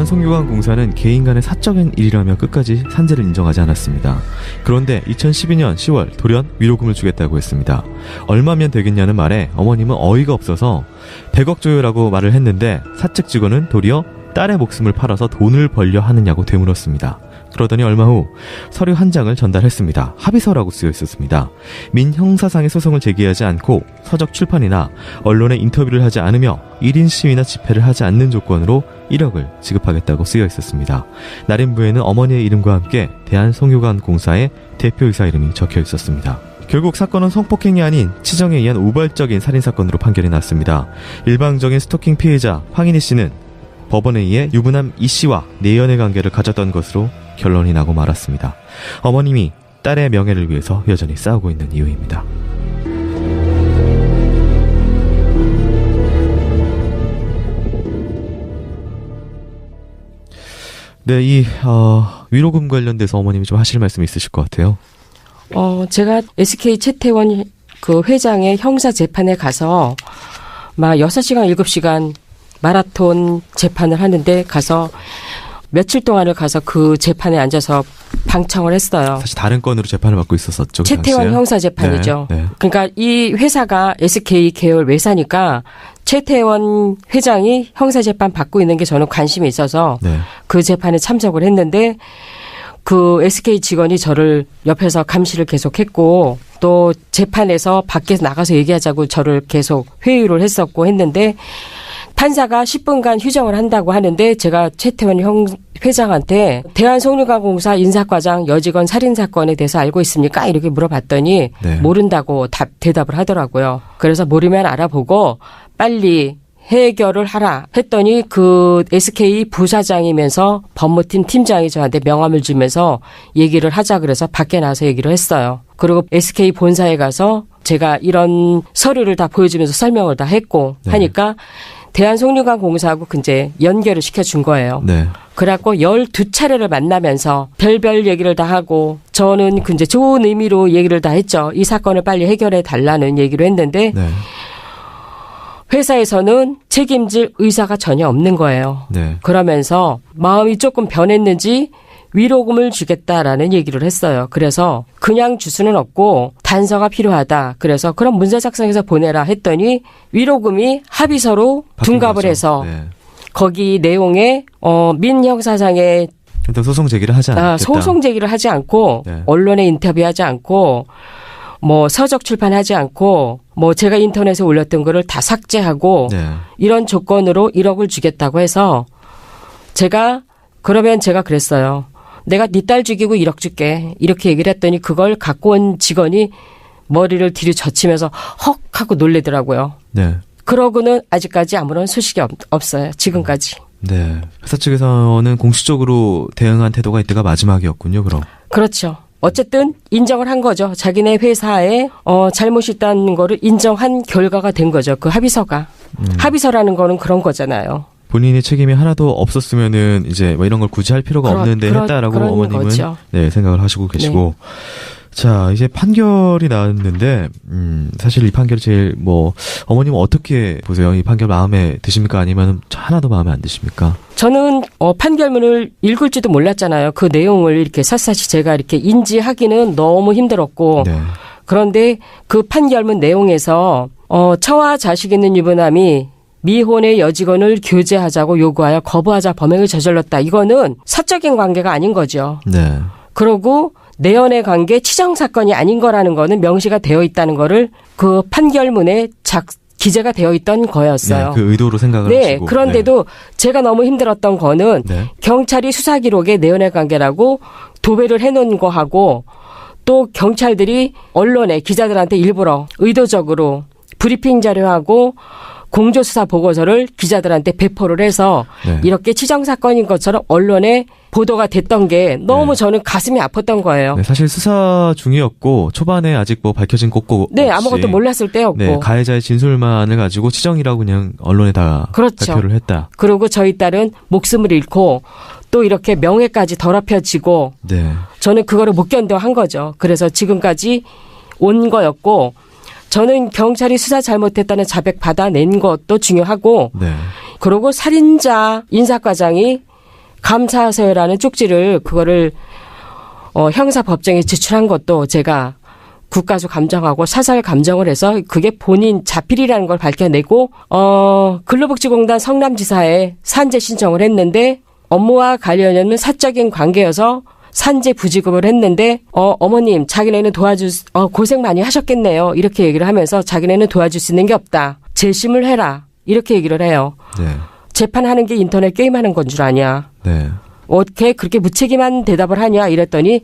대한송유관공사는 개인 간의 사적인 일이라며 끝까지 산재를 인정하지 않았습니다. 그런데 2012년 10월 돌연 위로금을 주겠다고 했습니다. 얼마면 되겠냐는 말에 어머님은 어이가 없어서 100억 줘요라고 말을 했는데 사측 직원은 도리어 딸의 목숨을 팔아서 돈을 벌려 하느냐고 되물었습니다. 그러더니 얼마 후 서류 한 장을 전달했습니다. 합의서라고 쓰여 있었습니다. 민형사상의 소송을 제기하지 않고 서적 출판이나 언론에 인터뷰를 하지 않으며 1인 시위나 집회를 하지 않는 조건으로 1억을 지급하겠다고 쓰여 있었습니다. 나림부에는 어머니의 이름과 함께 대한송유관공사의 대표이사 이름이 적혀 있었습니다. 결국 사건은 성폭행이 아닌 치정에 의한 우발적인 살인사건으로 판결이 났습니다. 일방적인 스토킹 피해자 황인희 씨는 법원에 의해 유부남 이 씨와 내연의 관계를 가졌던 것으로 결론이 나고 말았습니다. 어머님이 딸의 명예를 위해서 여전히 싸우고 있는 이유입니다. 네, 이 위로금 관련돼서 어머님이 좀 하실 말씀이 있으실 것 같아요. 제가 SK 최태원 그 회장의 형사 재판에 가서 막 6시간, 7시간 마라톤 재판을 하는데 가서 며칠 동안을 가서 그 재판에 앉아서 방청을 했어요. 사실 다른 건으로 재판을 받고 있었었죠. 그 최태원 당시에. 형사 재판이죠. 네, 네. 그러니까 이 회사가 SK 계열 외사니까 최태원 회장이 형사 재판 받고 있는 게 저는 관심이 있어서 네. 그 재판에 참석을 했는데 그 SK 직원이 저를 옆에서 감시를 계속했고 또 재판에서 밖에서 나가서 얘기하자고 저를 계속 회유를 했었고 했는데 판사가 10분간 휴정을 한다고 하는데 제가 최태원 회장한테 대한송유관공사 인사과장 여직원 살인사건에 대해서 알고 있습니까? 이렇게 물어봤더니 네. 모른다고 대답을 하더라고요. 그래서 모르면 알아보고 빨리 해결을 하라 했더니 그 SK 부사장이면서 법무팀 팀장이 저한테 명함을 주면서 얘기를 하자 그래서 밖에 나와서 얘기를 했어요. 그리고 SK 본사에 가서 제가 이런 서류를 다 보여주면서 설명을 다 했고 네. 하니까 대한송유관공사하고 이제 연결을 시켜준 거예요. 네. 그래갖고 12차례를 만나면서 별별 얘기를 다 하고 저는 이제 좋은 의미로 얘기를 다 했죠. 이 사건을 빨리 해결해 달라는 얘기를 했는데 네. 회사에서는 책임질 의사가 전혀 없는 거예요. 네. 그러면서 마음이 조금 변했는지 위로금을 주겠다라는 얘기를 했어요. 그래서 그냥 줄 수는 없고 단서가 필요하다. 그래서 그럼 문서 작성해서 보내라 했더니 위로금이 합의서로 둔갑을 거죠. 해서 네. 거기 내용에 민형사상의 일단 소송 제기를 하지 않겠다. 소송 제기를 하지 않고 네. 언론에 인터뷰하지 않고 뭐 서적 출판하지 않고 뭐 제가 인터넷에 올렸던 거를 다 삭제하고 네. 이런 조건으로 1억을 주겠다고 해서 그러면 제가 그랬어요. 내가 네 딸 죽이고 1억 줄게. 이렇게 얘기를 했더니 그걸 갖고 온 직원이 머리를 뒤로 젖히면서 헉 하고 놀래더라고요. 네. 그러고는 아직까지 아무런 소식이 없어요. 지금까지. 네. 회사 측에서는 공식적으로 대응한 태도가 이때가 마지막이었군요, 그럼. 그렇죠. 어쨌든 인정을 한 거죠. 자기네 회사에 잘못이 있다는 거를 인정한 결과가 된 거죠. 그 합의서가. 합의서라는 거는 그런 거잖아요. 본인의 책임이 하나도 없었으면은 이제 뭐 이런 걸 굳이 할 필요가 없는데 했다라고 어머님은 거죠. 네, 생각을 하시고 계시고. 네. 자, 이제 판결이 나왔는데 사실 이 판결이 제일 뭐 어머님은 어떻게 보세요? 이 판결 마음에 드십니까? 아니면 하나도 마음에 안 드십니까? 저는 판결문을 읽을 줄도 몰랐잖아요. 그 내용을 이렇게 샅샅이 제가 이렇게 인지하기는 너무 힘들었고 네. 그런데 그 판결문 내용에서 처와 자식 있는 유부남이 미혼의 여직원을 교제하자고 요구하여 거부하자 범행을 저질렀다. 이거는 사적인 관계가 아닌 거죠. 네. 그리고 내연의 관계 치정 사건이 아닌 거라는 거는 명시가 되어 있다는 거를 그 판결문에 기재가 되어 있던 거였어요. 네, 그 의도로 생각을 네, 하시고. 그런데도 제가 너무 힘들었던 거는 네. 경찰이 수사 기록에 내연의 관계라고 도배를 해놓은 거하고 또 경찰들이 언론에 기자들한테 일부러 의도적으로 브리핑 자료하고 공조수사 보고서를 기자들한테 배포를 해서 네. 이렇게 치정사건인 것처럼 언론에 보도가 됐던 게 너무 네. 저는 가슴이 아팠던 거예요. 네, 사실 수사 중이었고 초반에 아직 뭐 밝혀진 꼭꼭 네, 없이 아무것도 몰랐을 때였고. 네, 가해자의 진술만을 가지고 치정이라고 그냥 언론에 다 그렇죠. 발표를 했다. 그리고 저희 딸은 목숨을 잃고 또 이렇게 명예까지 더럽혀지고 네. 저는 그거를 못 견뎌한 거죠. 그래서 지금까지 온 거였고 저는 경찰이 수사 잘못했다는 자백 받아낸 것도 중요하고 네. 그리고 살인자 인사과장이 감사하세요라는 쪽지를 그거를 형사법정에 제출한 것도 제가 국가수 감정하고 사설 감정을 해서 그게 본인 자필이라는 걸 밝혀내고 근로복지공단 성남지사에 산재 신청을 했는데 업무와 관련이 없는 사적인 관계여서 산재 부지급을 했는데 어머님 자기네는 고생 많이 하셨겠네요. 이렇게 얘기를 하면서 자기네는 도와줄 수 있는 게 없다. 재심을 해라. 이렇게 얘기를 해요. 네. 재판하는 게 인터넷 게임하는 건 줄 아냐. 네. 어떻게 그렇게 무책임한 대답을 하냐 이랬더니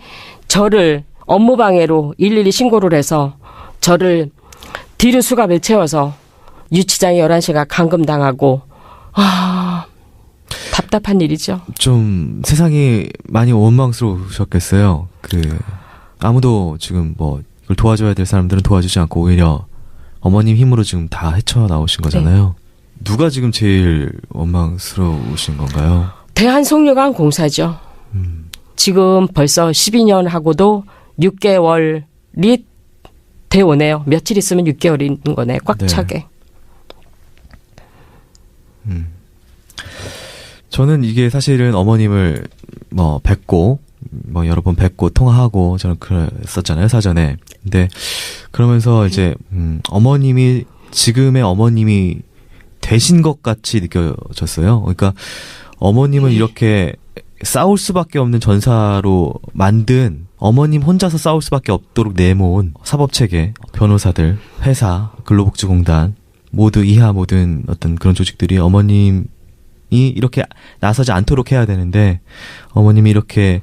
저를 업무방해로 112 신고를 해서 저를 뒤로 수갑을 채워서 유치장에 11시간 감금당하고 답답한 일이죠. 좀 세상이 많이 원망스러우셨겠어요. 아무도 지금 뭐 이걸 도와줘야 될 사람들은 도와주지 않고 오히려 어머님 힘으로 지금 다 헤쳐나오신 거잖아요. 네. 누가 지금 제일 원망스러우신 건가요? 대한송유관공사죠. 지금 벌써 12년 하고도 6개월이 돼 오네요. 며칠 있으면 6개월인 거네. 꽉 네. 차게. 저는 이게 사실은 어머님을 뵙고 여러 번 뵙고 통화하고 저는 그랬었잖아요, 사전에. 근데 그러면서 이제 어머님이 지금의 어머님이 되신 것 같이 느껴졌어요. 그러니까 어머님은 이렇게 싸울 수밖에 없는 전사로 만든 어머님 혼자서 싸울 수밖에 없도록 내모은 사법체계, 변호사들, 회사, 근로복지공단 모두 이하 모든 어떤 그런 조직들이 어머님이 이렇게 나서지 않도록 해야 되는데 어머님이 이렇게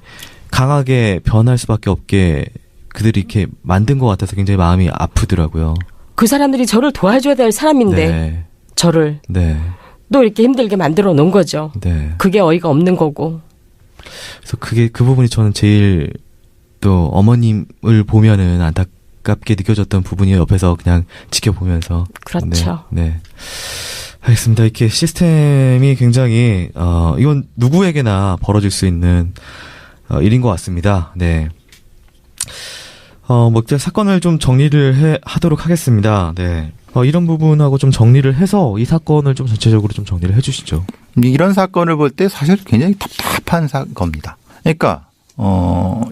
강하게 변할 수밖에 없게 그들이 이렇게 만든 것 같아서 굉장히 마음이 아프더라고요. 그 사람들이 저를 도와줘야 될 사람인데 네. 저를 네. 또 이렇게 힘들게 만들어 놓은 거죠. 네. 그게 어이가 없는 거고. 그래서 그 부분이 저는 제일 또 어머님을 보면은 안타깝게 느껴졌던 부분이 옆에서 그냥 지켜보면서. 그렇죠. 네. 네. 알겠습니다. 이렇게 시스템이 굉장히, 이건 누구에게나 벌어질 수 있는, 일인 것 같습니다. 네. 사건을 좀 정리를 하도록 하겠습니다. 네. 이런 부분하고 좀 정리를 해서 이 사건을 좀 전체적으로 좀 정리를 해 주시죠. 이런 사건을 볼 때 사실 굉장히 답답한 겁니다. 그러니까,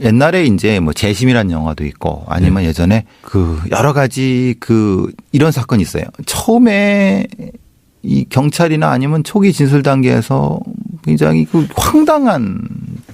옛날에 이제 뭐 재심이라는 영화도 있고 아니면 네. 예전에 여러 가지 이런 사건이 있어요. 처음에 이 경찰이나 아니면 초기 진술 단계에서 굉장히 황당한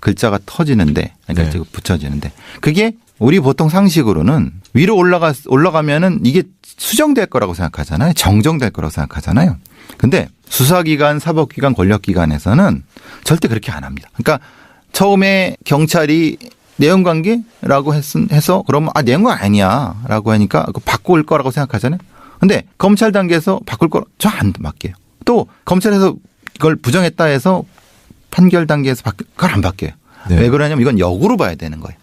글자가 터지는데, 그러니까 네. 붙여지는데 그게 우리 보통 상식으로는 위로 올라가면은 이게 수정될 거라고 생각하잖아요. 정정될 거라고 생각하잖아요. 근데 수사기관, 사법기관, 권력기관에서는 절대 그렇게 안 합니다. 그러니까 처음에 경찰이 내용관계라고 해서 그러면 내용관 아니야라고 하니까 바꿀 거라고 생각하잖아요. 근데 검찰 단계에서 바꿀 거 저 안 맡겨요. 또 검찰에서 이걸 부정했다 해서 판결 단계에서 그걸 안 바뀌어요. 네. 왜 그러냐면 이건 역으로 봐야 되는 거예요.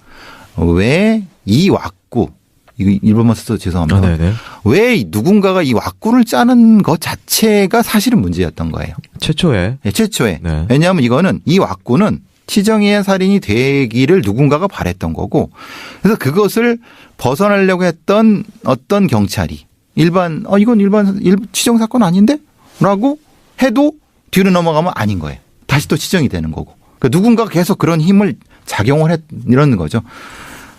왜 이 왁구, 이거 일본말 써서 죄송합니다. 네네. 왜 누군가가 이 왁구를 짜는 것 자체가 사실은 문제였던 거예요. 최초에. 네, 최초에. 네. 왜냐하면 이거는 이 왁구는 치정의의 살인이 되기를 누군가가 바랬던 거고, 그래서 그것을 벗어나려고 했던 어떤 경찰이 이건 일반 치정 사건 아닌데? 라고 해도 뒤로 넘어가면 아닌 거예요. 다시 또 치정이 되는 거고. 그러니까 누군가가 계속 그런 힘을 작용을 이러는 거죠.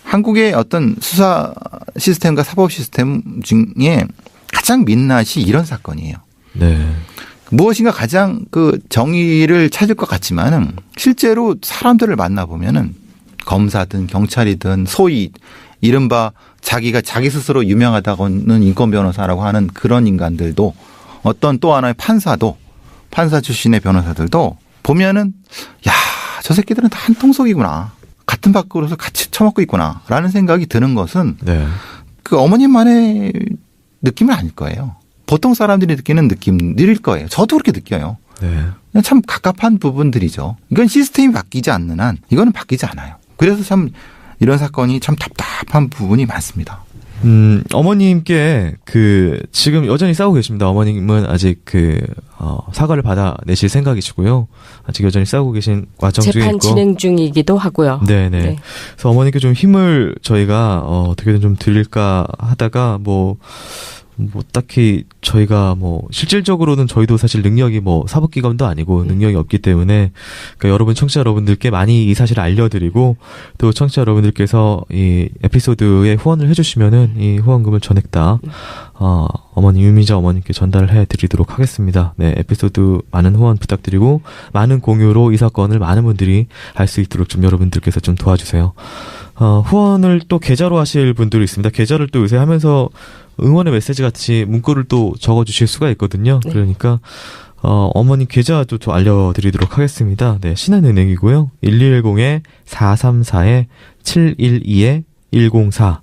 한국의 어떤 수사 시스템과 사법 시스템 중에 가장 민낯이 이런 사건이에요. 네. 무엇인가 가장 정의를 찾을 것 같지만은 실제로 사람들을 만나보면은 검사든 경찰이든 소위 이른바 자기가 자기 스스로 유명하다고는 인권 변호사라고 하는 그런 인간들도 어떤 또 하나의 판사 출신의 변호사들도 보면은 저 새끼들은 다 한 통속이구나. 같은 밥그릇을 같이 처먹고 있구나. 라는 생각이 드는 것은 네. 어머님만의 느낌은 아닐 거예요. 보통 사람들이 느끼는 느낌일 거예요. 저도 그렇게 느껴요. 네. 그냥 참 갑갑한 부분들이죠. 이건 시스템이 바뀌지 않는 한 이거는 바뀌지 않아요. 그래서 참 이런 사건이 참 답답한 부분이 많습니다. 어머님께 지금 여전히 싸우고 계십니다. 어머님은 아직 사과를 받아내실 생각이시고요. 아직 여전히 싸우고 계신 과정 중에 있고. 재판 진행 중이기도 하고요. 네네. 네. 그래서 어머님께 좀 힘을 저희가 어떻게든 좀 드릴까 하다가 뭐 딱히 저희가 뭐 실질적으로는 저희도 사실 능력이 뭐 사법기관도 아니고 능력이 없기 때문에 그러니까 여러분 청취자 여러분들께 많이 이 사실을 알려드리고 또 청취자 여러분들께서 이 에피소드에 후원을 해주시면은 이 후원금을 전액 다 어머니 유미자 어머님께 전달을 해드리도록 하겠습니다. 네, 에피소드 많은 후원 부탁드리고 많은 공유로 이 사건을 많은 분들이 알 수 있도록 좀 여러분들께서 좀 도와주세요. 후원을 또 계좌로 하실 분들이 있습니다. 계좌를 또 요새 하면서 응원의 메시지 같이 문구를 또 적어주실 수가 있거든요. 네. 그러니까 어머니 계좌도 또 알려드리도록 하겠습니다. 네, 신한은행이고요. 110-434-712-104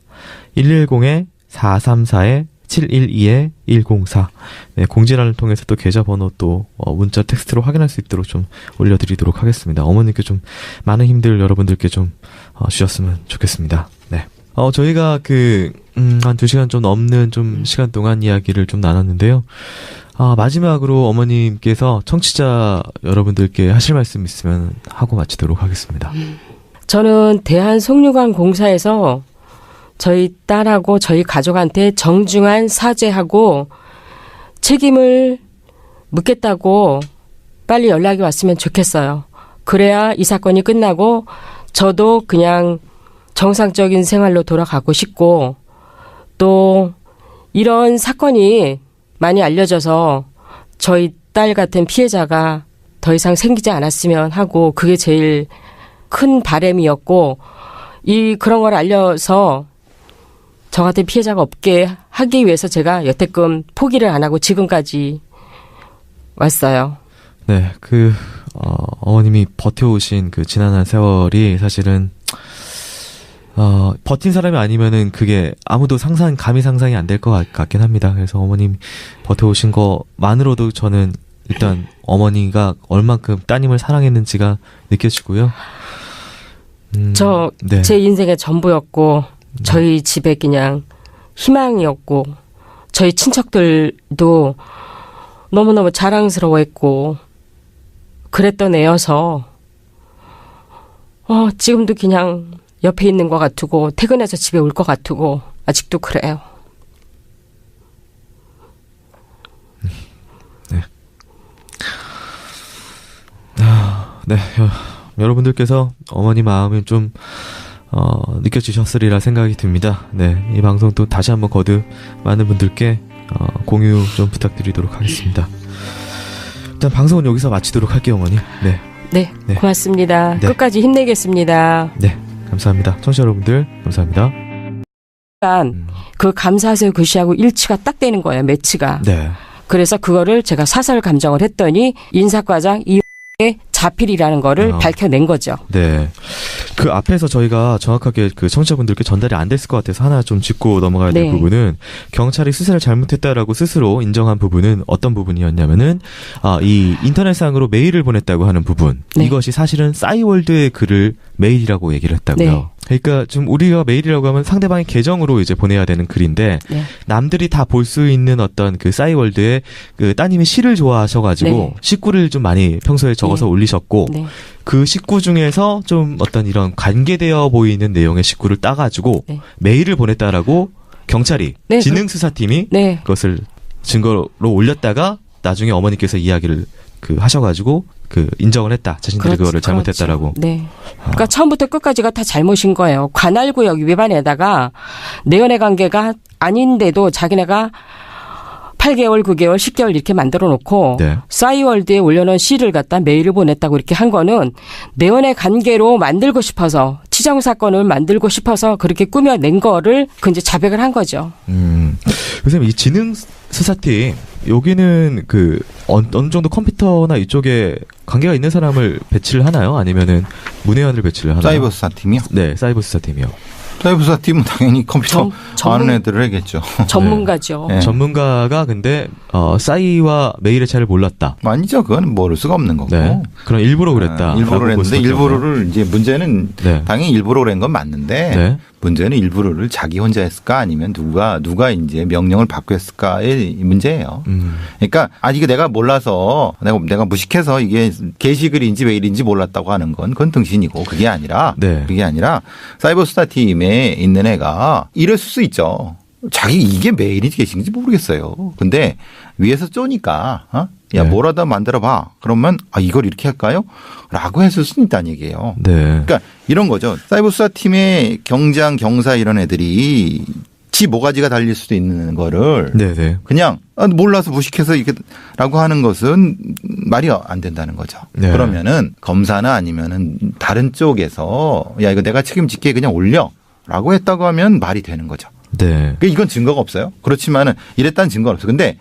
110-434-712-104 네, 공지란을 통해서 또 계좌번호 또 문자 텍스트로 확인할 수 있도록 좀 올려드리도록 하겠습니다. 어머니께 좀 많은 힘들 여러분들께 좀 주셨으면 좋겠습니다. 네. 저희가 한 2시간 좀 넘는 좀 시간 동안 이야기를 좀 나눴는데요. 마지막으로 어머님께서 청취자 여러분들께 하실 말씀 있으면 하고 마치도록 하겠습니다. 저는 대한송유관공사에서 저희 딸하고 저희 가족한테 정중한 사죄하고 책임을 묻겠다고 빨리 연락이 왔으면 좋겠어요. 그래야 이 사건이 끝나고 저도 그냥 정상적인 생활로 돌아가고 싶고 또 이런 사건이 많이 알려져서 저희 딸 같은 피해자가 더 이상 생기지 않았으면 하고 그게 제일 큰 바람이었고 그런 걸 알려서 저 같은 피해자가 없게 하기 위해서 제가 여태껏 포기를 안 하고 지금까지 왔어요. 네, 어머님이 버텨오신 그 지난한 세월이 사실은 버틴 사람이 아니면은 그게 아무도 감히 상상이 안 될 것 같긴 합니다. 그래서 어머님 버텨오신 것만으로도 저는 일단 어머니가 얼만큼 따님을 사랑했는지가 느껴지고요. 제 인생의 전부였고, 저희 집에 그냥 희망이었고, 저희 친척들도 너무너무 자랑스러워했고, 그랬던 애여서, 지금도 그냥 옆에 있는 것 같고 퇴근해서 집에 올 것 같고 아직도 그래요. 네. 네. 여러분들께서 어머니 마음을 좀 느껴지셨으리라 생각이 듭니다. 네. 이 방송 또 다시 한번 거듭 많은 분들께 공유 좀 부탁드리도록 하겠습니다. 일단 방송은 여기서 마치도록 할게요, 어머니. 네. 네. 고맙습니다. 네. 끝까지 힘내겠습니다. 네. 감사합니다. 청취자 여러분들 감사합니다. 그 감사하세요 글씨하고 일치가 딱 되는 거예요. 매치가. 네. 그래서 그거를 제가 사설 감정을 했더니 인사과장 이의 자필이라는 거를 밝혀낸 거죠. 네. 그 앞에서 저희가 정확하게 그 청취자분들께 전달이 안 됐을 것 같아서 하나 좀 짚고 넘어가야 될 부분은 경찰이 수사를 잘못했다라고 스스로 인정한 부분은 어떤 부분이었냐면은 이 인터넷상으로 메일을 보냈다고 하는 부분. 네. 이것이 사실은 싸이월드의 글을 메일이라고 얘기를 했다고요. 네. 그러니까 지금 우리가 메일이라고 하면 상대방의 계정으로 이제 보내야 되는 글인데 네. 남들이 다 볼 수 있는 어떤 그 싸이월드에 그 따님이 시를 좋아하셔가지고 네. 식구를 좀 많이 평소에 적어서 네. 올리셨고 네. 그 식구 중에서 좀 어떤 이런 관계되어 보이는 내용의 식구를 따가지고 네. 메일을 보냈다라고 경찰이 네. 지능수사팀이 네. 그것을 증거로 올렸다가 나중에 어머니께서 이야기를 하셔가지고 인정을 했다. 자신들이 그거를 잘못했다라고. 네. 그러니까 처음부터 끝까지가 다 잘못인 거예요. 관할구역 위반에다가 내연애 관계가 아닌데도 자기네가 8개월, 9개월, 10개월 이렇게 만들어 놓고 네. 싸이월드에 올려놓은 시를 갖다 메일을 보냈다고 이렇게 한 거는 내연애 관계로 만들고 싶어서 치정 사건을 만들고 싶어서 그렇게 꾸며낸 거를 이제 자백을 한 거죠. 선생님 이 지능 수사팀 여기는 어느 정도 컴퓨터나 이쪽에 관계가 있는 사람을 배치를 하나요? 아니면은 문외한을 배치를 하나요? 사이버 수사팀이요? 네, 사이버 수사팀이요. 사이버 수사팀은 당연히 컴퓨터 아는 애들을 하겠죠. 전문가죠. 네. 전문가가 근데 싸이와 메일의 차이를 몰랐다. 아니죠. 그건 모를 수가 없는 거고. 네. 그럼 일부러 그랬다. 일부러 했는데 일부러를 이제 문제는 네. 당연히 일부러 그런 건 맞는데 네. 문제는 일부러를 자기 혼자 했을까 아니면 누가 이제 명령을 받고 했을까의 문제예요. 그러니까 이게 내가 몰라서 내가 무식해서 이게 게시글인지 메일인지 몰랐다고 하는 건 그건 등신이고 그게 아니라 사이버 수사팀에 있는 애가 이랬을 수 있죠. 자기 이게 메일인지 게시인지 모르겠어요. 근데 위에서 쪼니까 야 네. 뭐라도 만들어봐. 그러면 이걸 이렇게 할까요? 라고 했을 수는 있다는 얘기예요. 네. 그러니까 이런 거죠. 사이버 수사팀의 경장, 경사 이런 애들이 지 모가지가 달릴 수도 있는 거를 네네. 그냥 몰라서 무식해서 이렇게라고 하는 것은 말이 안 된다는 거죠. 네. 그러면은 검사나 아니면은 다른 쪽에서 야 이거 내가 책임질게 그냥 올려라고 했다고 하면 말이 되는 거죠. 네. 그러니까 이건 증거가 없어요. 그렇지만은 이랬다는 증거는 없어요. 근데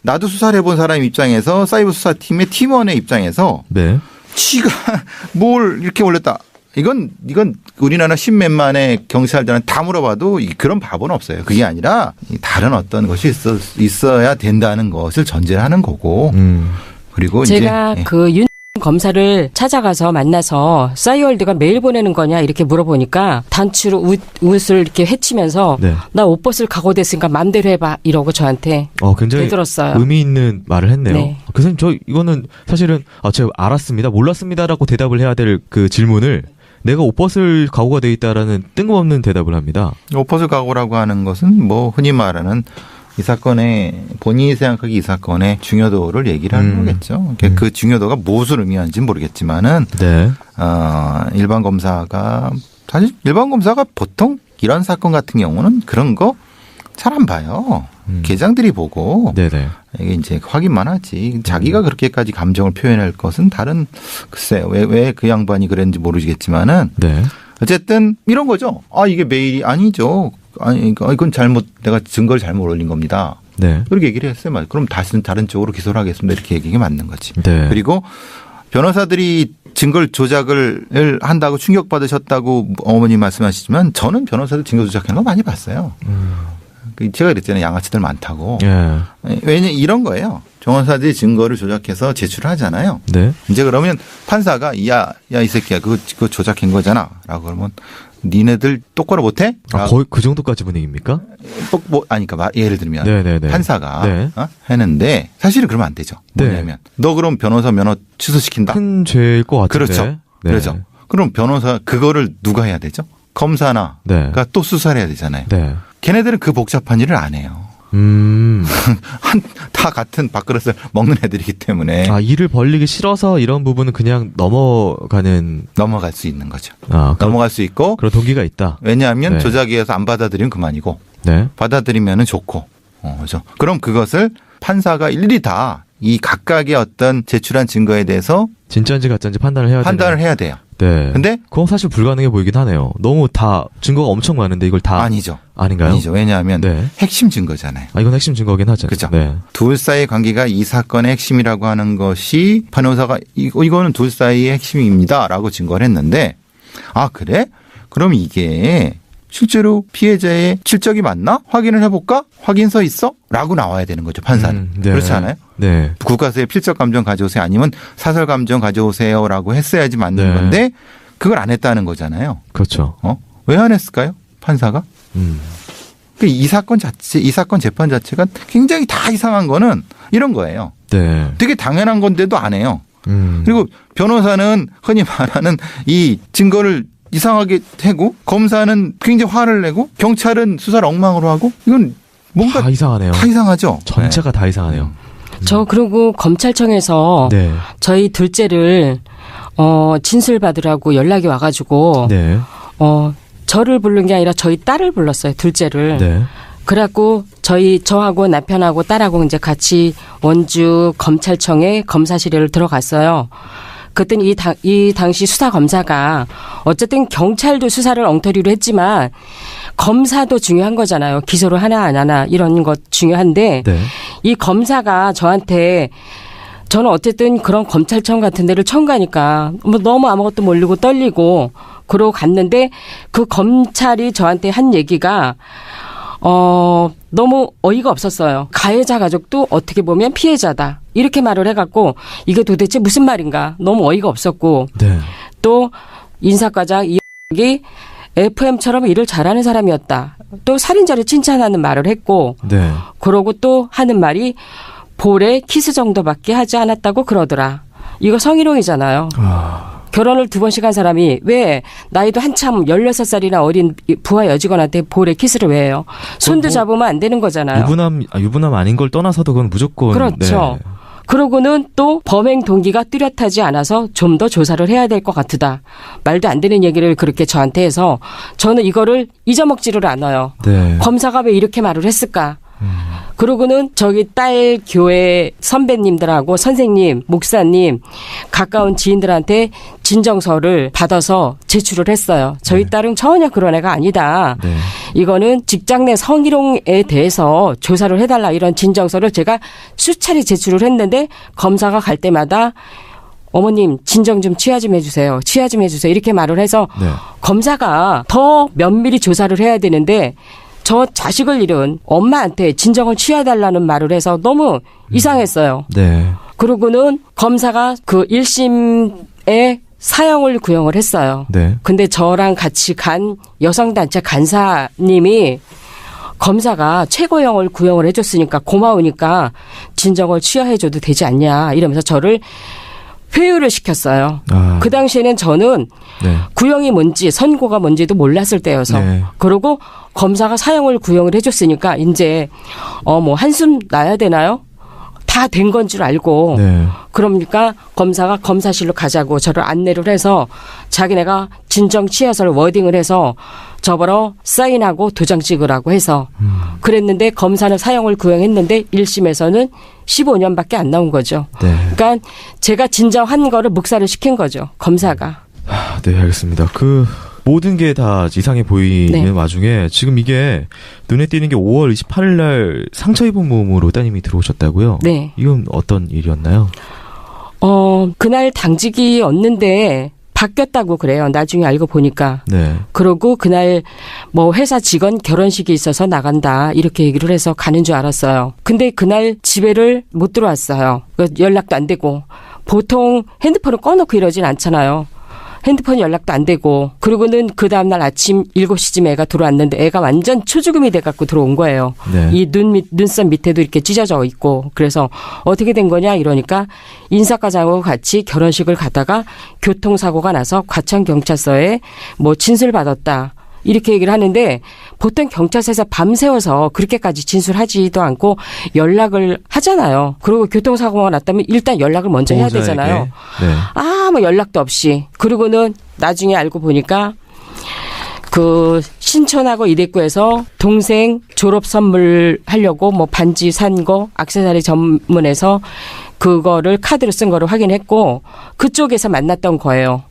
나도 수사를 해본 사람 입장에서 사이버 수사팀의 팀원의 입장에서 네. 지가 뭘 이렇게 올렸다. 이건 우리나라 십몇만의 경찰들한테 다 물어봐도 그런 바보는 없어요. 그게 아니라 다른 어떤 것이 있어야 된다는 것을 전제를 하는 거고. 그리고 제가 이제 그 윤 검사를 찾아가서 만나서 싸이월드가 메일 보내는 거냐 이렇게 물어보니까 단추로 웃을 이렇게 헤치면서 네. 나 옷 벗을 각오됐으니까 맘대로 해봐 이러고 저한테 굉장히 되들었어요. 의미 있는 말을 했네요. 네. 교수님, 이거는 사실은 제가 알았습니다, 몰랐습니다라고 대답을 해야 될 그 질문을 내가 옷 벗을 각오가 돼 있다라는 뜬금없는 대답을 합니다. 옷벗을 각오라고 하는 것은 뭐 흔히 말하는 이 사건의 본인이 생각하기 이 사건의 중요도를 얘기를 하는 거겠죠. 그 중요도가 무엇을 의미하는지는 모르겠지만은 네. 일반 검사가 보통 이런 사건 같은 경우는 그런 거 잘 안 봐요. 계장들이 보고 네네. 이게 이제 확인만 하지. 자기가 그렇게까지 감정을 표현할 것은 글쎄요. 왜 그 양반이 그랬는지 모르겠지만은 네. 어쨌든 이런 거죠. 이게 메일이 아니죠. 이건 내가 증거를 잘못 올린 겁니다. 네. 그렇게 얘기를 했어요. 그럼 다시는 다른 쪽으로 기소를 하겠습니다. 이렇게 얘기가 맞는 거지. 네. 그리고 변호사들이 증거 조작을 한다고 충격받으셨다고 어머니 말씀하시지만 저는 변호사들 증거 조작하는 거 많이 봤어요. 제가 그랬잖아요. 양아치들 많다고. 예. 왜냐면 이런 거예요. 변호사들이 증거를 조작해서 제출을 하잖아요. 네. 이제 그러면 판사가 야 이 새끼야 그거 조작한 거잖아. 라고 그러면 니네들 똑바로 못해? 거의 그 정도까지 분위기입니까? 그러니까 예를 들면 네네네. 판사가 네. 했는데 사실은 그러면 안 되죠. 네. 뭐냐면 너 그럼 변호사 면허 취소시킨다. 큰 죄일 것 같은데. 그렇죠. 네. 그렇죠. 그럼 변호사 그거를 누가 해야 되죠? 검사나 네. 그러니까 또 수사를 해야 되잖아요. 네. 걔네들은 그 복잡한 일을 안 해요. 다 같은 밥그릇을 먹는 애들이기 때문에 일을 벌리기 싫어서 이런 부분은 그냥 넘어갈 수 있는 거죠. 넘어갈 수 있고 그런 동기가 있다. 왜냐하면 네. 조작위에서 안 받아들이면 그만이고 네. 받아들이면은 좋고. 그렇죠. 그럼 그것을 판사가 일일이 다 이 각각의 어떤 제출한 증거에 대해서 진짜인지 가짜인지 판단을 해야 돼요. 네. 근데 그건 사실 불가능해 보이긴 하네요. 너무 다 증거가 엄청 많은데 이걸 다 아니죠. 아닌가요? 아니죠. 왜냐하면 네. 핵심 증거잖아요. 이건 핵심 증거긴 하죠. 그렇죠. 네. 둘 사이의 관계가 이 사건의 핵심이라고 하는 것이 변호사가 이거는 둘 사이의 핵심입니다라고 증거를 했는데 그래? 그럼 이게 실제로 피해자의 실적이 맞나? 확인을 해볼까? 확인서 있어? 라고 나와야 되는 거죠. 판사는. 네. 그렇지 않아요? 네. 국가서에 필적 감정 가져오세요. 아니면 사설 감정 가져오세요라고 했어야지 맞는 네. 건데 그걸 안 했다는 거잖아요. 그렇죠. 왜 안 했을까요? 판사가? 이 사건 재판 자체가 굉장히 다 이상한 거는 이런 거예요. 네. 되게 당연한 건데도 안 해요. 그리고 변호사는 흔히 말하는 이 증거를 이상하게 하고 검사는 굉장히 화를 내고 경찰은 수사를 엉망으로 하고 이건 뭔가 다 이상하네요. 다 이상하죠. 전체가 다 이상하네요. 저 그리고 검찰청에서 네. 저희 둘째를 진술 받으라고 연락이 와가지고 네. 저를 부른 게 아니라 저희 딸을 불렀어요. 둘째를. 네. 그래갖고 저하고 남편하고 딸하고 이제 같이 원주 검찰청에 검사실에 들어갔어요. 그랬더니 이 당시 수사 검사가 어쨌든 경찰도 수사를 엉터리로 했지만 검사도 중요한 거잖아요. 기소를 하나 안 하나 이런 것 중요한데 네. 이 검사가 저한테 저는 어쨌든 그런 검찰청 같은 데를 처음 가니까 너무 아무것도 모르고 떨리고 그러고 갔는데 그 검찰이 저한테 한 얘기가 너무 어이가 없었어요. 가해자 가족도 어떻게 보면 피해자다. 이렇게 말을 해갖고 이게 도대체 무슨 말인가. 너무 어이가 없었고 네. 또 인사과장 이이 FM처럼 일을 잘하는 사람이었다. 또 살인자를 칭찬하는 말을 했고 네. 그러고 또 하는 말이 볼에 키스 정도밖에 하지 않았다고 그러더라. 이거 성희롱이잖아요. 결혼을 2번씩 한 사람이 왜 나이도 한참 16살이나 어린 부하 여직원한테 볼에 키스를 왜 해요? 손도 잡으면 안 되는 거잖아요. 유부남 아닌 걸 떠나서도 그건 무조건. 그렇죠. 네. 그러고는 또 범행 동기가 뚜렷하지 않아서 좀 더 조사를 해야 될 것 같으다. 말도 안 되는 얘기를 그렇게 저한테 해서 저는 이거를 잊어먹지를 않아요. 네. 검사가 왜 이렇게 말을 했을까? 그러고는 저기 딸 교회 선배님들하고 선생님, 목사님, 가까운 지인들한테 진정서를 받아서 제출을 했어요. 저희 딸은 전혀 그런 애가 아니다. 네. 이거는 직장 내 성희롱에 대해서 조사를 해달라 이런 진정서를 제가 수차례 제출을 했는데 검사가 갈 때마다 어머님 진정 좀 취하 좀 해주세요. 취하 좀 해주세요. 이렇게 말을 해서 네. 검사가 더 면밀히 조사를 해야 되는데 저 자식을 잃은 엄마한테 진정을 취해달라는 말을 해서 너무 이상했어요. 네. 그러고는 검사가 그 1심에 사형을 구형을 했어요. 네. 근데 저랑 같이 간 여성단체 간사님이 검사가 최고형을 구형을 해줬으니까 고마우니까 진정을 취하해줘도 되지 않냐 이러면서 저를 회유를 시켰어요. 그 당시에는 저는 네. 구형이 뭔지 선고가 뭔지도 몰랐을 때여서 네. 그리고 검사가 사형을 구형을 해줬으니까 이제 뭐 한숨 나야 되나요? 다 된 건 줄 알고 네. 그러니까 검사가 검사실로 가자고 저를 안내를 해서 자기네가 진정 취하서를 워딩을 해서 저보러 사인하고 도장 찍으라고 해서 그랬는데 검사는 사형을 구형했는데 1심에서는 15년밖에 안 나온 거죠. 네. 그러니까 제가 진정한 거를 묵살을 시킨 거죠. 검사가. 네, 알겠습니다. 그 모든 게 다 이상해 보이는 네. 와중에 지금 이게 눈에 띄는 게 5월 28일 날 상처 입은 몸으로 따님이 들어오셨다고요? 네. 이건 어떤 일이었나요? 그날 당직이었는데 바뀌었다고 그래요. 나중에 알고 보니까. 네. 그러고 그날 뭐 회사 직원 결혼식이 있어서 나간다 이렇게 얘기를 해서 가는 줄 알았어요. 근데 그날 집에를 못 들어왔어요. 연락도 안 되고 보통 핸드폰을 꺼놓고 이러진 않잖아요. 핸드폰 연락도 안 되고 그리고는 그 다음날 아침 7시쯤에 애가 들어왔는데 애가 완전 초죽음이 돼갖고 들어온 거예요. 네. 이 눈썹 밑에도 이렇게 찢어져 있고 그래서 어떻게 된 거냐 이러니까 인사과장하고 같이 결혼식을 가다가 교통사고가 나서 과천경찰서에 뭐 진술받았다. 이렇게 얘기를 하는데 보통 경찰서에서 밤새워서 그렇게까지 진술하지도 않고 연락을 하잖아요. 그리고 교통사고가 났다면 일단 연락을 먼저 해야 보호자에게. 되잖아요. 네. 아무 연락도 없이. 그리고는 나중에 알고 보니까 그 신촌하고 이대구에서 동생 졸업 선물 하려고 뭐 반지 산 거 액세서리 전문에서 그거를 카드로 쓴 거를 확인했고 그쪽에서 만났던 거예요.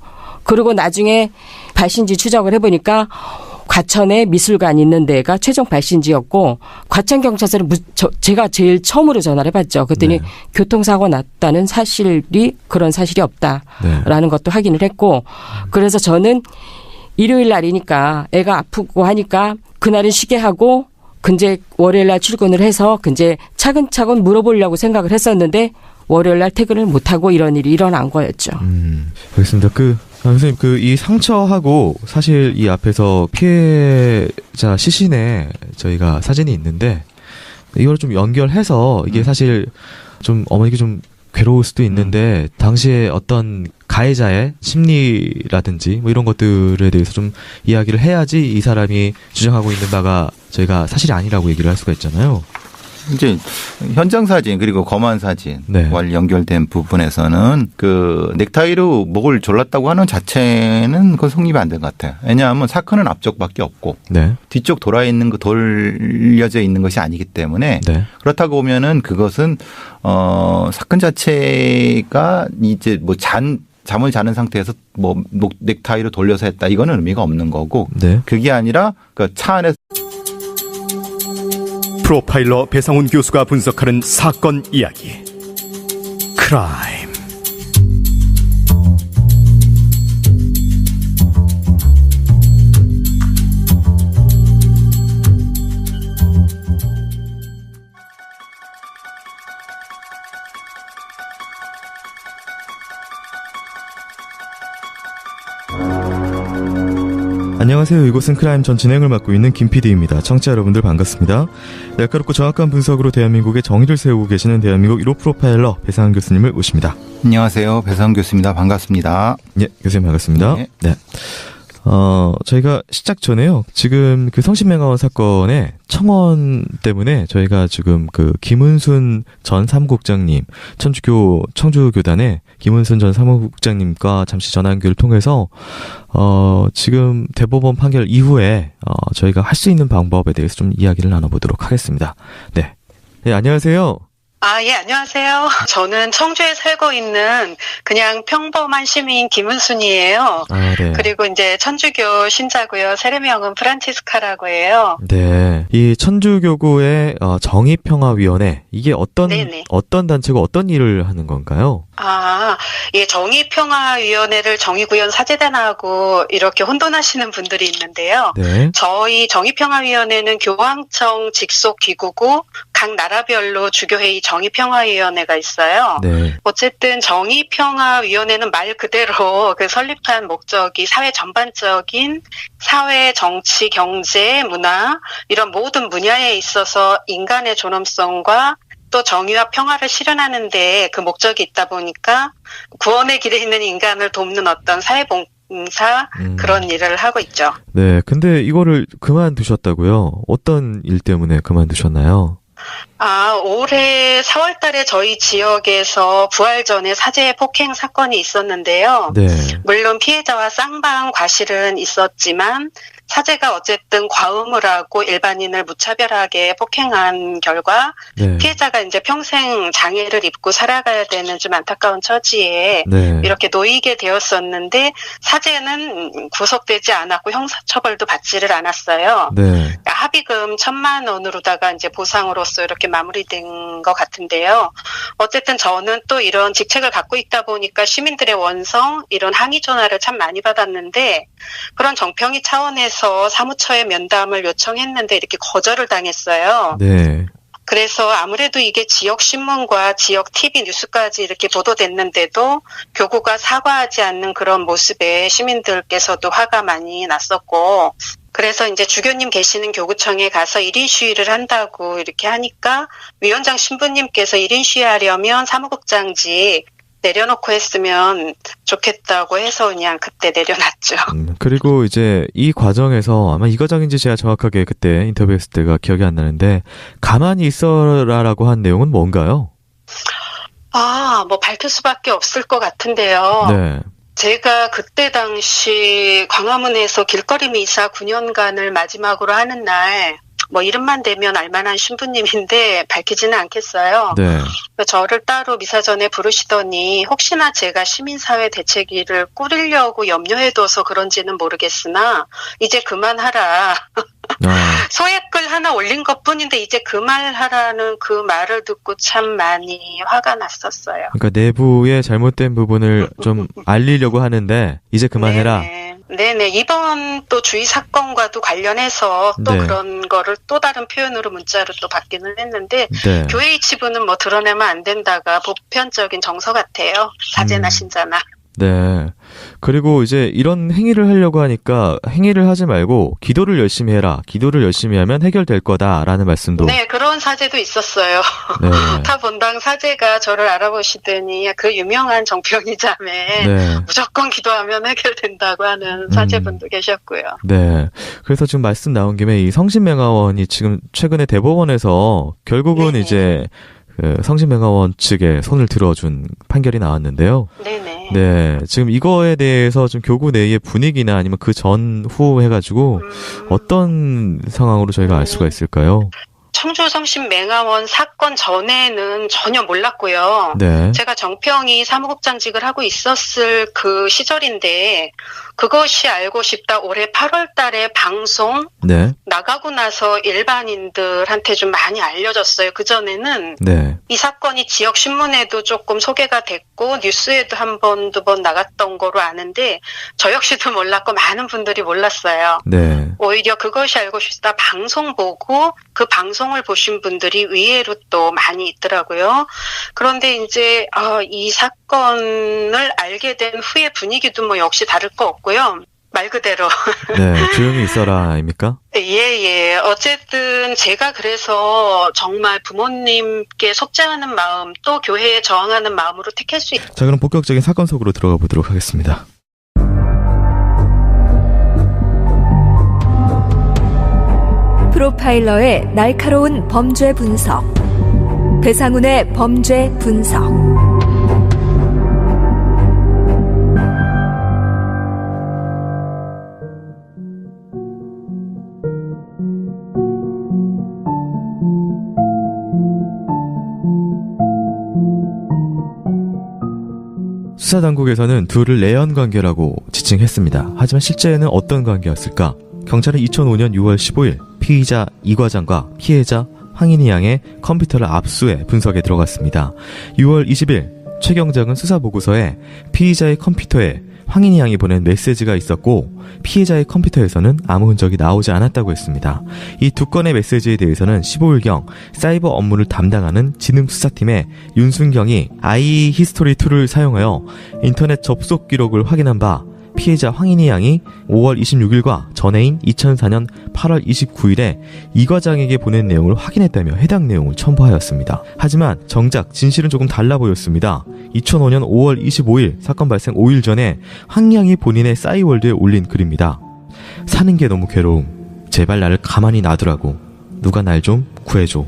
그리고 나중에 발신지 추적을 해보니까 과천에 미술관 있는 데가 최종 발신지였고 과천경찰서를 제가 제일 처음으로 전화를 해봤죠. 그랬더니 네. 교통사고 났다는 사실이 그런 사실이 없다라는 네. 것도 확인을 했고 그래서 저는 일요일 날이니까 애가 아프고 하니까 그날은 쉬게 하고 근데 월요일 날 출근을 해서 근데 차근차근 물어보려고 생각을 했었는데 월요일 날 퇴근을 못하고 이런 일이 일어난 거였죠. 알겠습니다. 선생님, 이 상처하고 사실 이 앞에서 피해자 시신에 저희가 사진이 있는데 이걸 좀 연결해서 이게 사실 좀 어머니가 좀 괴로울 수도 있는데 당시에 어떤 가해자의 심리라든지 뭐 이런 것들에 대해서 좀 이야기를 해야지 이 사람이 주장하고 있는 바가 저희가 사실이 아니라고 얘기를 할 수가 있잖아요. 이제 현장 사진 그리고 검안 사진과 네. 연결된 부분에서는 그 넥타이로 목을 졸랐다고 하는 자체는 그건 성립이 안 된 것 같아요. 왜냐하면 사건은 앞쪽밖에 없고 네. 뒤쪽 돌려져 있는 것이 아니기 때문에 네. 그렇다고 보면은 그것은 사건 자체가 이제 뭐 잠을 자는 상태에서 뭐 넥타이로 돌려서 했다 이거는 의미가 없는 거고 네. 그게 아니라 그 차 안에서 프로파일러 배상훈 교수가 분석하는 사건 이야기. 크라임. 안녕하세요. 이곳은 크라임 전 진행을 맡고 있는 김 PD입니다. 청취자 여러분들 반갑습니다. 날카롭고 정확한 분석으로 대한민국의 정의를 세우고 계시는 대한민국 1호 프로파일러 배상훈 교수님을 모십니다. 안녕하세요. 배상훈 교수입니다. 반갑습니다. 예, 교수님 반갑습니다. 네. 저희가 시작 전에요. 지금 그 성신맹아원 사건의 청원 때문에 저희가 지금 그 김은순 전 사무국장님, 청주교단의 김은순 전 사무국장님과 잠시 전화 연결을 통해서 지금 대법원 판결 이후에 저희가 할 수 있는 방법에 대해서 좀 이야기를 나눠보도록 하겠습니다. 네. 네, 안녕하세요. 예, 안녕하세요. 저는 청주에 살고 있는 그냥 평범한 시민 김은순이에요. 네. 그리고 이제 천주교 신자고요. 세례명은 프란치스카라고 해요. 네. 이 천주교구의 정의평화위원회, 이게 어떤 단체고 어떤 일을 하는 건가요? 예, 정의평화위원회를 정의구현 사제단하고 이렇게 혼돈하시는 분들이 있는데요. 네. 저희 정의평화위원회는 교황청 직속 기구고 각 나라별로 주교회의 정의평화위원회가 있어요. 네. 어쨌든 정의평화위원회는 말 그대로 그 설립한 목적이 사회 전반적인 사회, 정치, 경제, 문화 이런 모든 분야에 있어서 인간의 존엄성과 또 정의와 평화를 실현하는데 그 목적이 있다 보니까 구원의 길에 있는 인간을 돕는 어떤 사회봉사 그런 일을 하고 있죠. 네, 근데 이거를 그만두셨다고요? 어떤 일 때문에 그만두셨나요? 올해 4월 달에 저희 지역에서 부활 전에 사제 폭행 사건이 있었는데요. 네. 물론 피해자와 쌍방 과실은 있었지만 사제가 어쨌든 과음을 하고 일반인을 무차별하게 폭행한 결과 네. 피해자가 이제 평생 장애를 입고 살아가야 되는 좀 안타까운 처지에 네. 이렇게 놓이게 되었었는데 사제는 구속되지 않았고 형사처벌도 받지를 않았어요. 네. 그러니까 합의금 1,000만 원으로다가 이제 보상으로서 이렇게 마무리된 것 같은데요. 어쨌든 저는 또 이런 직책을 갖고 있다 보니까 시민들의 원성, 이런 항의 전화를 참 많이 받았는데 그런 정평의 차원에서 사무처에 면담을 요청했는데 이렇게 거절을 당했어요. 네. 그래서 아무래도 이게 지역 신문과 지역 TV 뉴스까지 이렇게 보도됐는데도 교구가 사과하지 않는 그런 모습에 시민들께서도 화가 많이 났었고 그래서 이제 주교님 계시는 교구청에 가서 1인 시위를 한다고 이렇게 하니까 위원장 신부님께서 1인 시위하려면 사무국장직 내려놓고 했으면 좋겠다고 해서 그냥 그때 내려놨죠. 그리고 이제 이 과정에서 아마 이 과정인지 제가 정확하게 그때 인터뷰했을 때가 기억이 안 나는데 가만히 있어라라고 한 내용은 뭔가요? 뭐 밝힐 수밖에 없을 것 같은데요. 네. 제가 그때 당시 광화문에서 길거리 미사 9년간을 마지막으로 하는 날 이름만 대면 알만한 신부님인데 밝히지는 않겠어요. 네. 저를 따로 미사 전에 부르시더니 혹시나 제가 시민사회 대책위를 꾸리려고 염려해둬서 그런지는 모르겠으나 이제 그만하라. 소액글 하나 올린 것뿐인데 이제 그만하라는 그 말을 듣고 참 많이 화가 났었어요. 그러니까 내부의 잘못된 부분을 좀 알리려고 하는데 이제 그만해라. 네네. 이번 또 주의 사건과도 관련해서 또 네. 그런 거를 또 다른 표현으로 문자로 또 받기는 했는데 네. 교회의 치부는 드러내면 안 된다가 보편적인 정서 같아요. 사제나 신자나. 네. 그리고 이제 이런 행위를 하려고 하니까 행위를 하지 말고 기도를 열심히 해라. 기도를 열심히 하면 해결될 거다라는 말씀도. 네, 그런 사제도 있었어요. 네. 타 본당 사제가 저를 알아보시더니 그 유명한 정평이 자매 네. 무조건 기도하면 해결된다고 하는 사제분도 계셨고요. 네. 그래서 지금 말씀 나온 김에 이 성신맹아원이 지금 최근에 대법원에서 결국은 네네. 이제 그 성신맹아원 측에 손을 들어준 판결이 나왔는데요. 네네. 네. 지금 이거에 대해서 좀 교구 내의 분위기나 아니면 그 전후 해가지고 어떤 상황으로 저희가 알 수가 있을까요? 청주 성신맹아원 사건 전에는 전혀 몰랐고요. 네. 제가 정평이 사무국장직을 하고 있었을 그 시절인데 그것이 알고 싶다 올해 8월 달에 방송 네. 나가고 나서 일반인들한테 좀 많이 알려졌어요. 그전에는 네. 이 사건이 지역 신문에도 조금 소개가 됐고 뉴스에도 한 번, 두 번 나갔던 거로 아는데 저 역시도 몰랐고 많은 분들이 몰랐어요. 네. 오히려 그것이 알고 싶다 방송 보고 그 방송을 보신 분들이 의외로 또 많이 있더라고요. 그런데 이제 이 사건을 알게 된 후에 분위기도 역시 다를 거 없고요. 말 그대로. 네, 조용히 있어라입니까? 예. 어쨌든 제가 그래서 정말 부모님께 속죄하는 마음 또 교회에 저항하는 마음으로 택할 수 있... 자, 그럼 본격적인 사건 속으로 들어가 보도록 하겠습니다. 프로파일러의 날카로운 범죄 분석. 배상훈의 범죄 분석. 수사당국에서는 둘을 내연 관계라고 지칭했습니다. 하지만 실제는 어떤 관계였을까? 경찰은 2005년 6월 15일 피의자 이 과장과 피해자 황인희 양의 컴퓨터를 압수해 분석에 들어갔습니다. 6월 20일 최 경장은 수사보고서에 피의자의 컴퓨터에 황인희 양이 보낸 메시지가 있었고 피해자의 컴퓨터에서는 아무 흔적이 나오지 않았다고 했습니다. 이 두 건의 메시지에 대해서는 15일경 사이버 업무를 담당하는 지능수사팀의 윤순경이 iHistory2를 사용하여 인터넷 접속 기록을 확인한 바 피해자 황인희 양이 5월 26일과 전해인 2004년 8월 29일에 이 과장에게 보낸 내용을 확인했다며 해당 내용을 첨부하였습니다. 하지만 정작 진실은 조금 달라 보였습니다. 2005년 5월 25일 사건 발생 5일 전에 황 양이 본인의 싸이월드에 올린 글입니다. 사는 게 너무 괴로움. 제발 나를 가만히 놔두라고. 누가 날 좀 구해줘.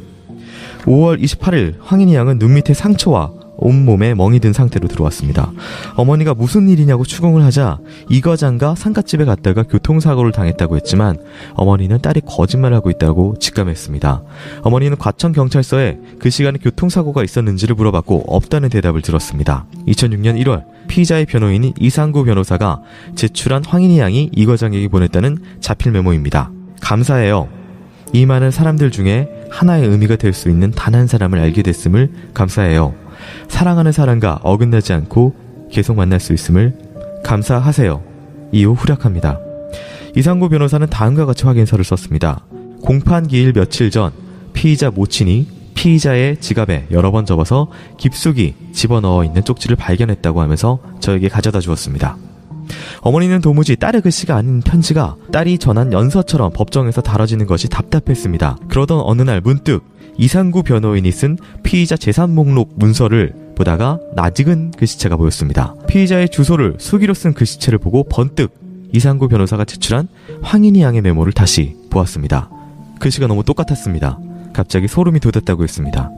5월 28일 황인희 양은 눈 밑에 상처와 온몸에 멍이 든 상태로 들어왔습니다. 어머니가 무슨 일이냐고 추궁을 하자 이 과장과 상갓집에 갔다가 교통사고를 당했다고 했지만 어머니는 딸이 거짓말하고 있다고 직감했습니다. 어머니는 과천경찰서에 그 시간에 교통사고가 있었는지를 물어봤고 없다는 대답을 들었습니다. 2006년 1월 피의자의 변호인인 이상구 변호사가 제출한 황인희 양이 이 과장에게 보냈다는 자필 메모입니다. 감사해요. 이 많은 사람들 중에 하나의 의미가 될 수 있는 단 한 사람을 알게 됐음을 감사해요. 사랑하는 사람과 어긋나지 않고 계속 만날 수 있음을 감사하세요. 이후 후략합니다. 이상구 변호사는 다음과 같이 확인서를 썼습니다. 공판 기일 며칠 전 피의자 모친이 피의자의 지갑에 여러 번 접어서 깊숙이 집어넣어 있는 쪽지를 발견했다고 하면서 저에게 가져다 주었습니다. 어머니는 도무지 딸의 글씨가 아닌 편지가 딸이 전한 연서처럼 법정에서 다뤄지는 것이 답답했습니다. 그러던 어느 날 문득 이상구 변호인이 쓴 피의자 재산 목록 문서를 보다가 낯익은 글씨체가 보였습니다. 피의자의 주소를 수기로 쓴 글씨체를 보고 번뜩 이상구 변호사가 제출한 황인희 양의 메모를 다시 보았습니다. 글씨가 너무 똑같았습니다. 갑자기 소름이 돋았다고 했습니다.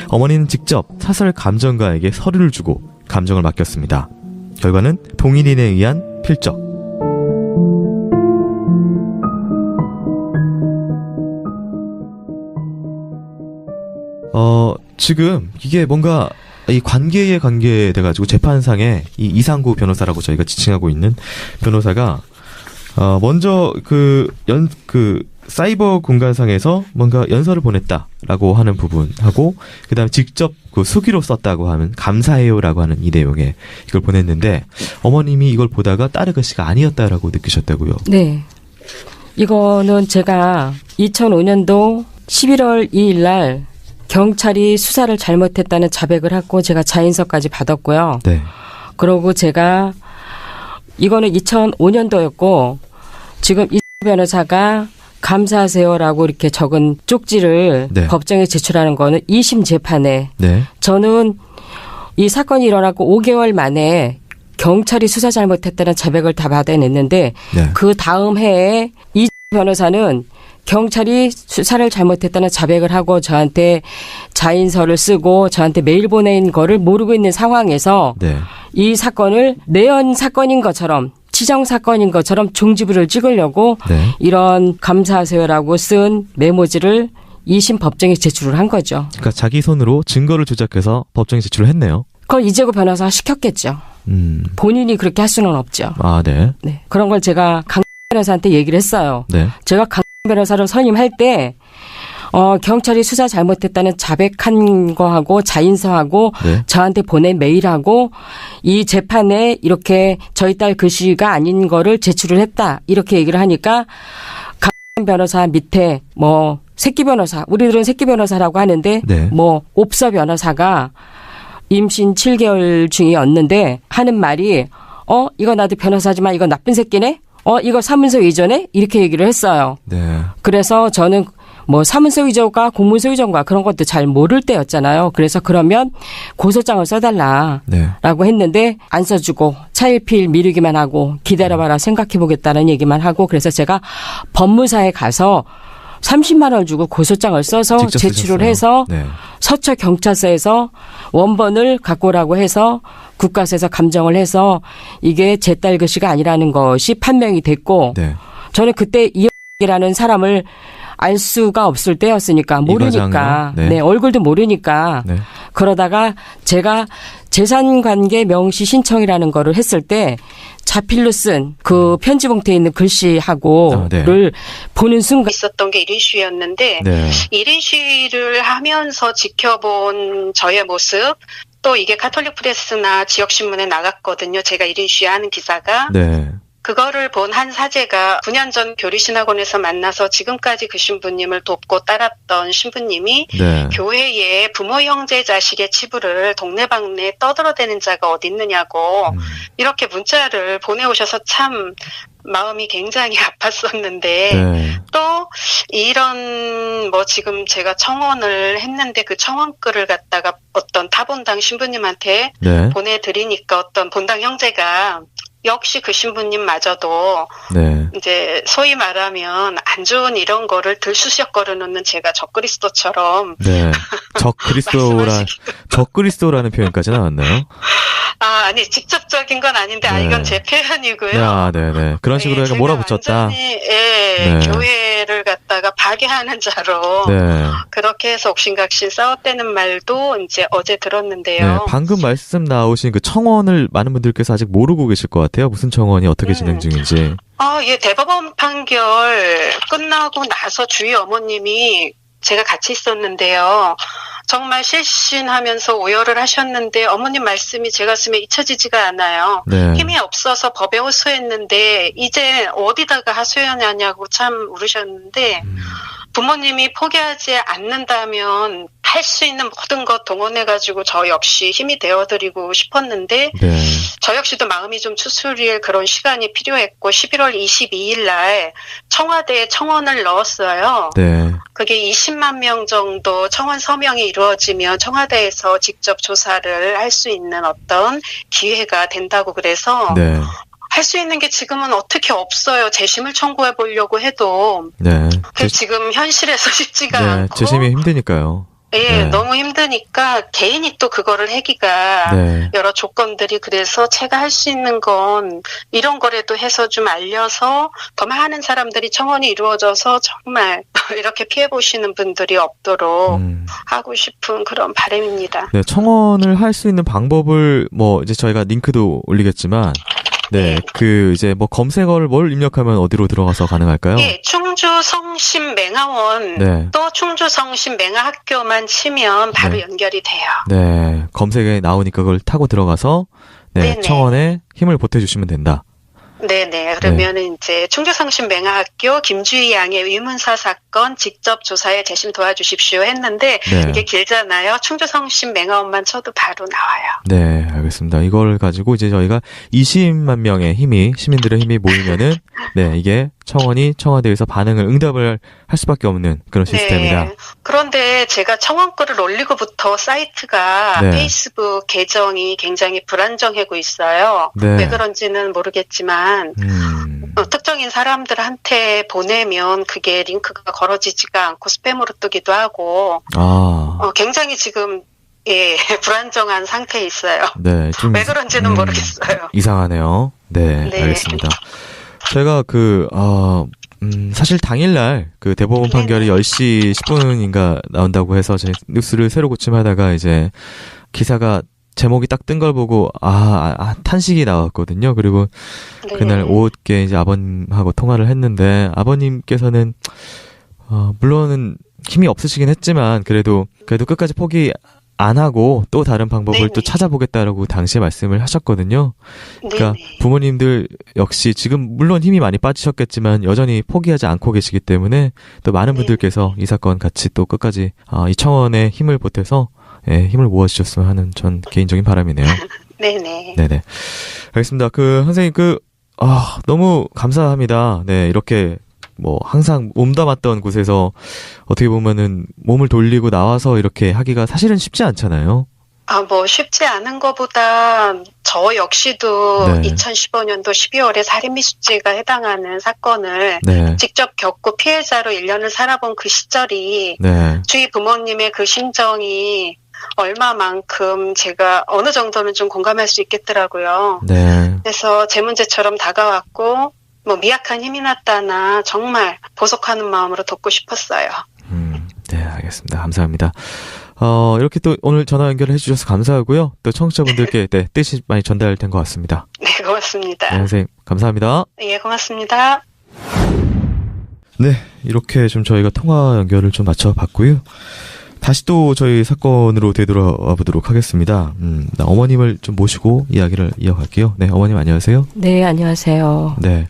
어머니는 직접 사설 감정가에게 서류를 주고 감정을 맡겼습니다. 결과는 동일인에 의한 필적. 지금 이게 뭔가 이 관계에 관계돼가지고 재판상에 이 이상구 변호사라고 저희가 지칭하고 있는 변호사가 먼저 그 사이버 공간상에서 뭔가 연서를 보냈다라고 하는 부분하고 그다음에 직접 그 수기로 썼다고 하면 감사해요라고 하는 이 내용에 이걸 보냈는데 어머님이 이걸 보다가 딸의 글씨가 아니었다라고 느끼셨다고요. 네. 이거는 제가 2005년도 11월 2일 날 경찰이 수사를 잘못했다는 자백을 하고 제가 자인서까지 받았고요. 네. 그러고 제가 이거는 2005년도였고 지금 이 변호사가 감사하세요라고 이렇게 적은 쪽지를 네. 법정에 제출하는 거는 2심 재판에 네. 저는 이 사건이 일어나고 5개월 만에 경찰이 수사 잘못했다는 자백을 다 받아냈는데 네. 그 다음 해에 이 변호사는 경찰이 수사를 잘못했다는 자백을 하고 저한테 자인서를 쓰고 저한테 메일 보낸 거를 모르고 있는 상황에서 네. 이 사건을 내연 사건인 것처럼 치정 사건인 것처럼 종지부를 찍으려고 네. 이런 감사하세요라고 쓴 메모지를 2심 법정에 제출을 한 거죠. 그러니까 자기 손으로 증거를 조작해서 법정에 제출을 했네요. 그걸 이재구 변호사가 시켰겠죠. 본인이 그렇게 할 수는 없죠. 아, 네. 네. 그런 걸 제가 강 변호사한테 얘기를 했어요. 네. 제가 강 변호사로 선임할 때 경찰이 수사 잘못했다는 자백한 거하고 자인서하고 네. 저한테 보낸 메일하고 이 재판에 이렇게 저희 딸 글씨가 아닌 거를 제출을 했다. 이렇게 얘기를 하니까 강 변호사 밑에 뭐 새끼 변호사, 우리들은 새끼 변호사라고 하는데 네. 뭐 옵서 변호사가 임신 7개월 중이었는데 하는 말이 이거 나도 변호사지만 이거 나쁜 새끼네? 이거 사문서 위조네? 이렇게 얘기를 했어요. 네. 그래서 저는 뭐 사문서 위조가 공문서 위조인가 그런 것도 잘 모를 때였잖아요. 그래서 그러면 고소장을 써달라라고 네. 했는데 안 써주고 차일피일 미루기만 하고 기다려봐라 생각해보겠다는 얘기만 하고 그래서 제가 법무사에 가서 30만 원을 주고 고소장을 써서 직접 제출을 쓰셨어요? 해서 네. 서초 경찰서에서 원본을 갖고 오라고 해서 국가서에서 감정을 해서 이게 제 딸 글씨가 아니라는 것이 판명이 됐고 네. 저는 그때 이라는 사람을 알 수가 없을 때였으니까 모르니까 과장이요? 네. 네, 얼굴도 모르니까 네. 그러다가 제가 재산관계 명시 신청이라는 거를 했을 때 자필로 쓴 그 편지 봉투에 있는 글씨하고를 보는 순간 있었던 게 1인 시위였는데 네. 1인 시위를 하면서 지켜본 저의 모습 또 이게 가톨릭 프레스나 지역신문에 나갔거든요. 제가 1인 시위하는 기사가. 네. 그거를 본 한 사제가 9년 전 교리신학원에서 만나서 지금까지 그 신부님을 돕고 따랐던 신부님이 네. 교회에 부모 형제 자식의 치부를 동네방네 떠들어대는 자가 어디 있느냐고 이렇게 문자를 보내오셔서 참 마음이 굉장히 아팠었는데 네. 또 이런 뭐 지금 제가 청원을 했는데 그 청원글을 갖다가 어떤 타본당 신부님한테 네. 보내드리니까 어떤 본당 형제가 역시 그 신부님마저도 네. 이제 소위 말하면 안 좋은 이런 거를 들쑤셔거려 놓는 제가 적그리스도처럼 네. 적그리스도라는 표현까지 나왔나요? 아니 직접적인 건 아닌데 네. 이건 제 표현이고요. 야, 네네. 그런 식으로 약간 제가 몰아붙였다. 완전히, 네. 교회를 갖다가 파괴하는 자로 네. 그렇게 해서 옥신각신 싸웠다는 말도 이제 어제 네. 들었는데요. 방금 말씀 나오신 그 청원을 많은 분들께서 아직 모르고 계실 것 같아요. 무슨 청원이 어떻게 진행 중인지. 예, 대법원 판결 끝나고 나서 주위 어머님이 제가 같이 있었는데요. 정말 실신하면서 오열을 하셨는데 어머님 말씀이 제 가슴에 잊혀지지가 않아요. 네. 힘이 없어서 법에 호소했는데 이제 어디다가 하소연하냐고 참 울으셨는데 부모님이 포기하지 않는다면 할 수 있는 모든 것 동원해가지고 저 역시 힘이 되어드리고 싶었는데 네. 저 역시도 마음이 좀 추스릴 그런 시간이 필요했고 11월 22일 날 청와대에 청원을 넣었어요. 네. 그게 20만 명 정도 청원 서명이 이루어지면 청와대에서 직접 조사를 할 수 있는 어떤 기회가 된다고 그래서 네. 할 수 있는 게 지금은 어떻게 없어요. 재심을 청구해 보려고 해도 네. 지금 현실에서 쉽지가 네. 않고 재심이 힘드니까요. 예, 네. 너무 힘드니까 개인이 또 그거를 하기가 네. 여러 조건들이 그래서 제가 할 수 있는 건 이런 거라도 해서 좀 알려서 더 많은 사람들이 청원이 이루어져서 정말 이렇게 피해 보시는 분들이 없도록 하고 싶은 그런 바람입니다. 네, 청원을 할 수 있는 방법을 이제 저희가 링크도 올리겠지만 네, 이제 검색어를 뭘 입력하면 어디로 들어가서 가능할까요? 예, 충주 성심 맹아원 네. 또 충주 성심 맹아학교만 치면 바로 네. 연결이 돼요. 네, 검색에 나오니까 그걸 타고 들어가서 네, 네네. 청원에 힘을 보태주시면 된다. 네네. 그러면은 이제 충주성심 맹아학교 김주희 양의 위문사 사건 직접 조사에 재심 도와주십시오 했는데 네. 이게 길잖아요. 충주성심 맹아원만 쳐도 바로 나와요. 네, 알겠습니다. 이걸 가지고 이제 저희가 20만 명의 시민들의 힘이 모이면은 네, 이게 청원이 청와대에서 응답을 할 수밖에 없는 그런 시스템이다. 네. 그런데 제가 청원글을 올리고부터 사이트가 네. 페이스북 계정이 굉장히 불안정하고 있어요. 네. 왜 그런지는 모르겠지만 특정인 사람들한테 보내면 그게 링크가 걸어지지가 않고 스팸으로 뜨기도 하고 굉장히 지금 불안정한 상태에 있어요. 네, 좀 왜 그런지는 모르겠어요. 이상하네요. 네, 네. 알겠습니다. 제가 사실 당일날 대법원 판결이 10시 10분인가 나온다고 해서 제 뉴스를 새로 고침하다가 이제 기사가 제목이 딱 뜬 걸 보고 탄식이 나왔거든요. 그리고 네. 그날 오후께 이제 아버님하고 통화를 했는데 아버님께서는 물론은 힘이 없으시긴 했지만 그래도 끝까지 포기 안 하고 또 다른 방법을 네네. 또 찾아보겠다라고 당시에 말씀을 하셨거든요. 그러니까 네네. 부모님들 역시 지금 물론 힘이 많이 빠지셨겠지만 여전히 포기하지 않고 계시기 때문에 또 많은 분들께서 이 사건 같이 또 끝까지 이 청원에 힘을 보태서 힘을 모아주셨으면 하는 전 개인적인 바람이네요. 네네. 네네. 알겠습니다. 선생님 너무 감사합니다. 네, 이렇게 뭐 항상 몸담았던 곳에서 어떻게 보면은 몸을 돌리고 나와서 이렇게 하기가 사실은 쉽지 않잖아요. 뭐 쉽지 않은 것보다 저 역시도 네. 2015년도 12월에 살인미수죄가 해당하는 사건을 네. 직접 겪고 피해자로 1년을 살아본 그 시절이 네. 주위 부모님의 그 심정이 얼마만큼 제가 어느 정도는 좀 공감할 수 있겠더라고요. 네. 그래서 제 문제처럼 다가왔고 뭐 미약한 힘이 났다나 정말 보석하는 마음으로 돕고 싶었어요. 네, 알겠습니다. 감사합니다. 이렇게 또 오늘 전화 연결을 해주셔서 감사하고요. 또 청취자분들께 네, 뜻이 많이 전달된 것 같습니다. 네, 고맙습니다. 네, 선생님 감사합니다. 예, 고맙습니다. 네, 이렇게 좀 저희가 통화 연결을 좀 맞춰봤고요. 다시 또 저희 사건으로 되돌아와 보도록 하겠습니다. 어머님을 좀 모시고 이야기를 이어갈게요. 네, 어머님 안녕하세요. 네, 안녕하세요. 네.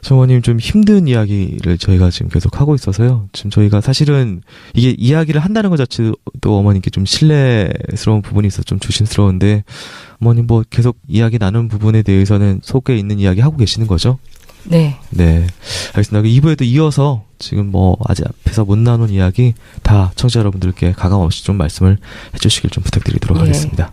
어머님 좀 힘든 이야기를 저희가 지금 계속 하고 있어서요. 지금 저희가 사실은 이게 이야기를 한다는 것 자체도 어머님께 좀 신뢰스러운 부분이 있어서 좀 조심스러운데 어머님 뭐 계속 이야기 나눈 부분에 대해서는 속에 있는 이야기 하고 계시는 거죠? 네. 네. 알겠습니다. 2부에도 이어서 지금 뭐 아직 앞에서 못 나눈 이야기 다 청취자 여러분들께 가감 없이 좀 말씀을 해주시길 좀 부탁드리도록 예. 하겠습니다.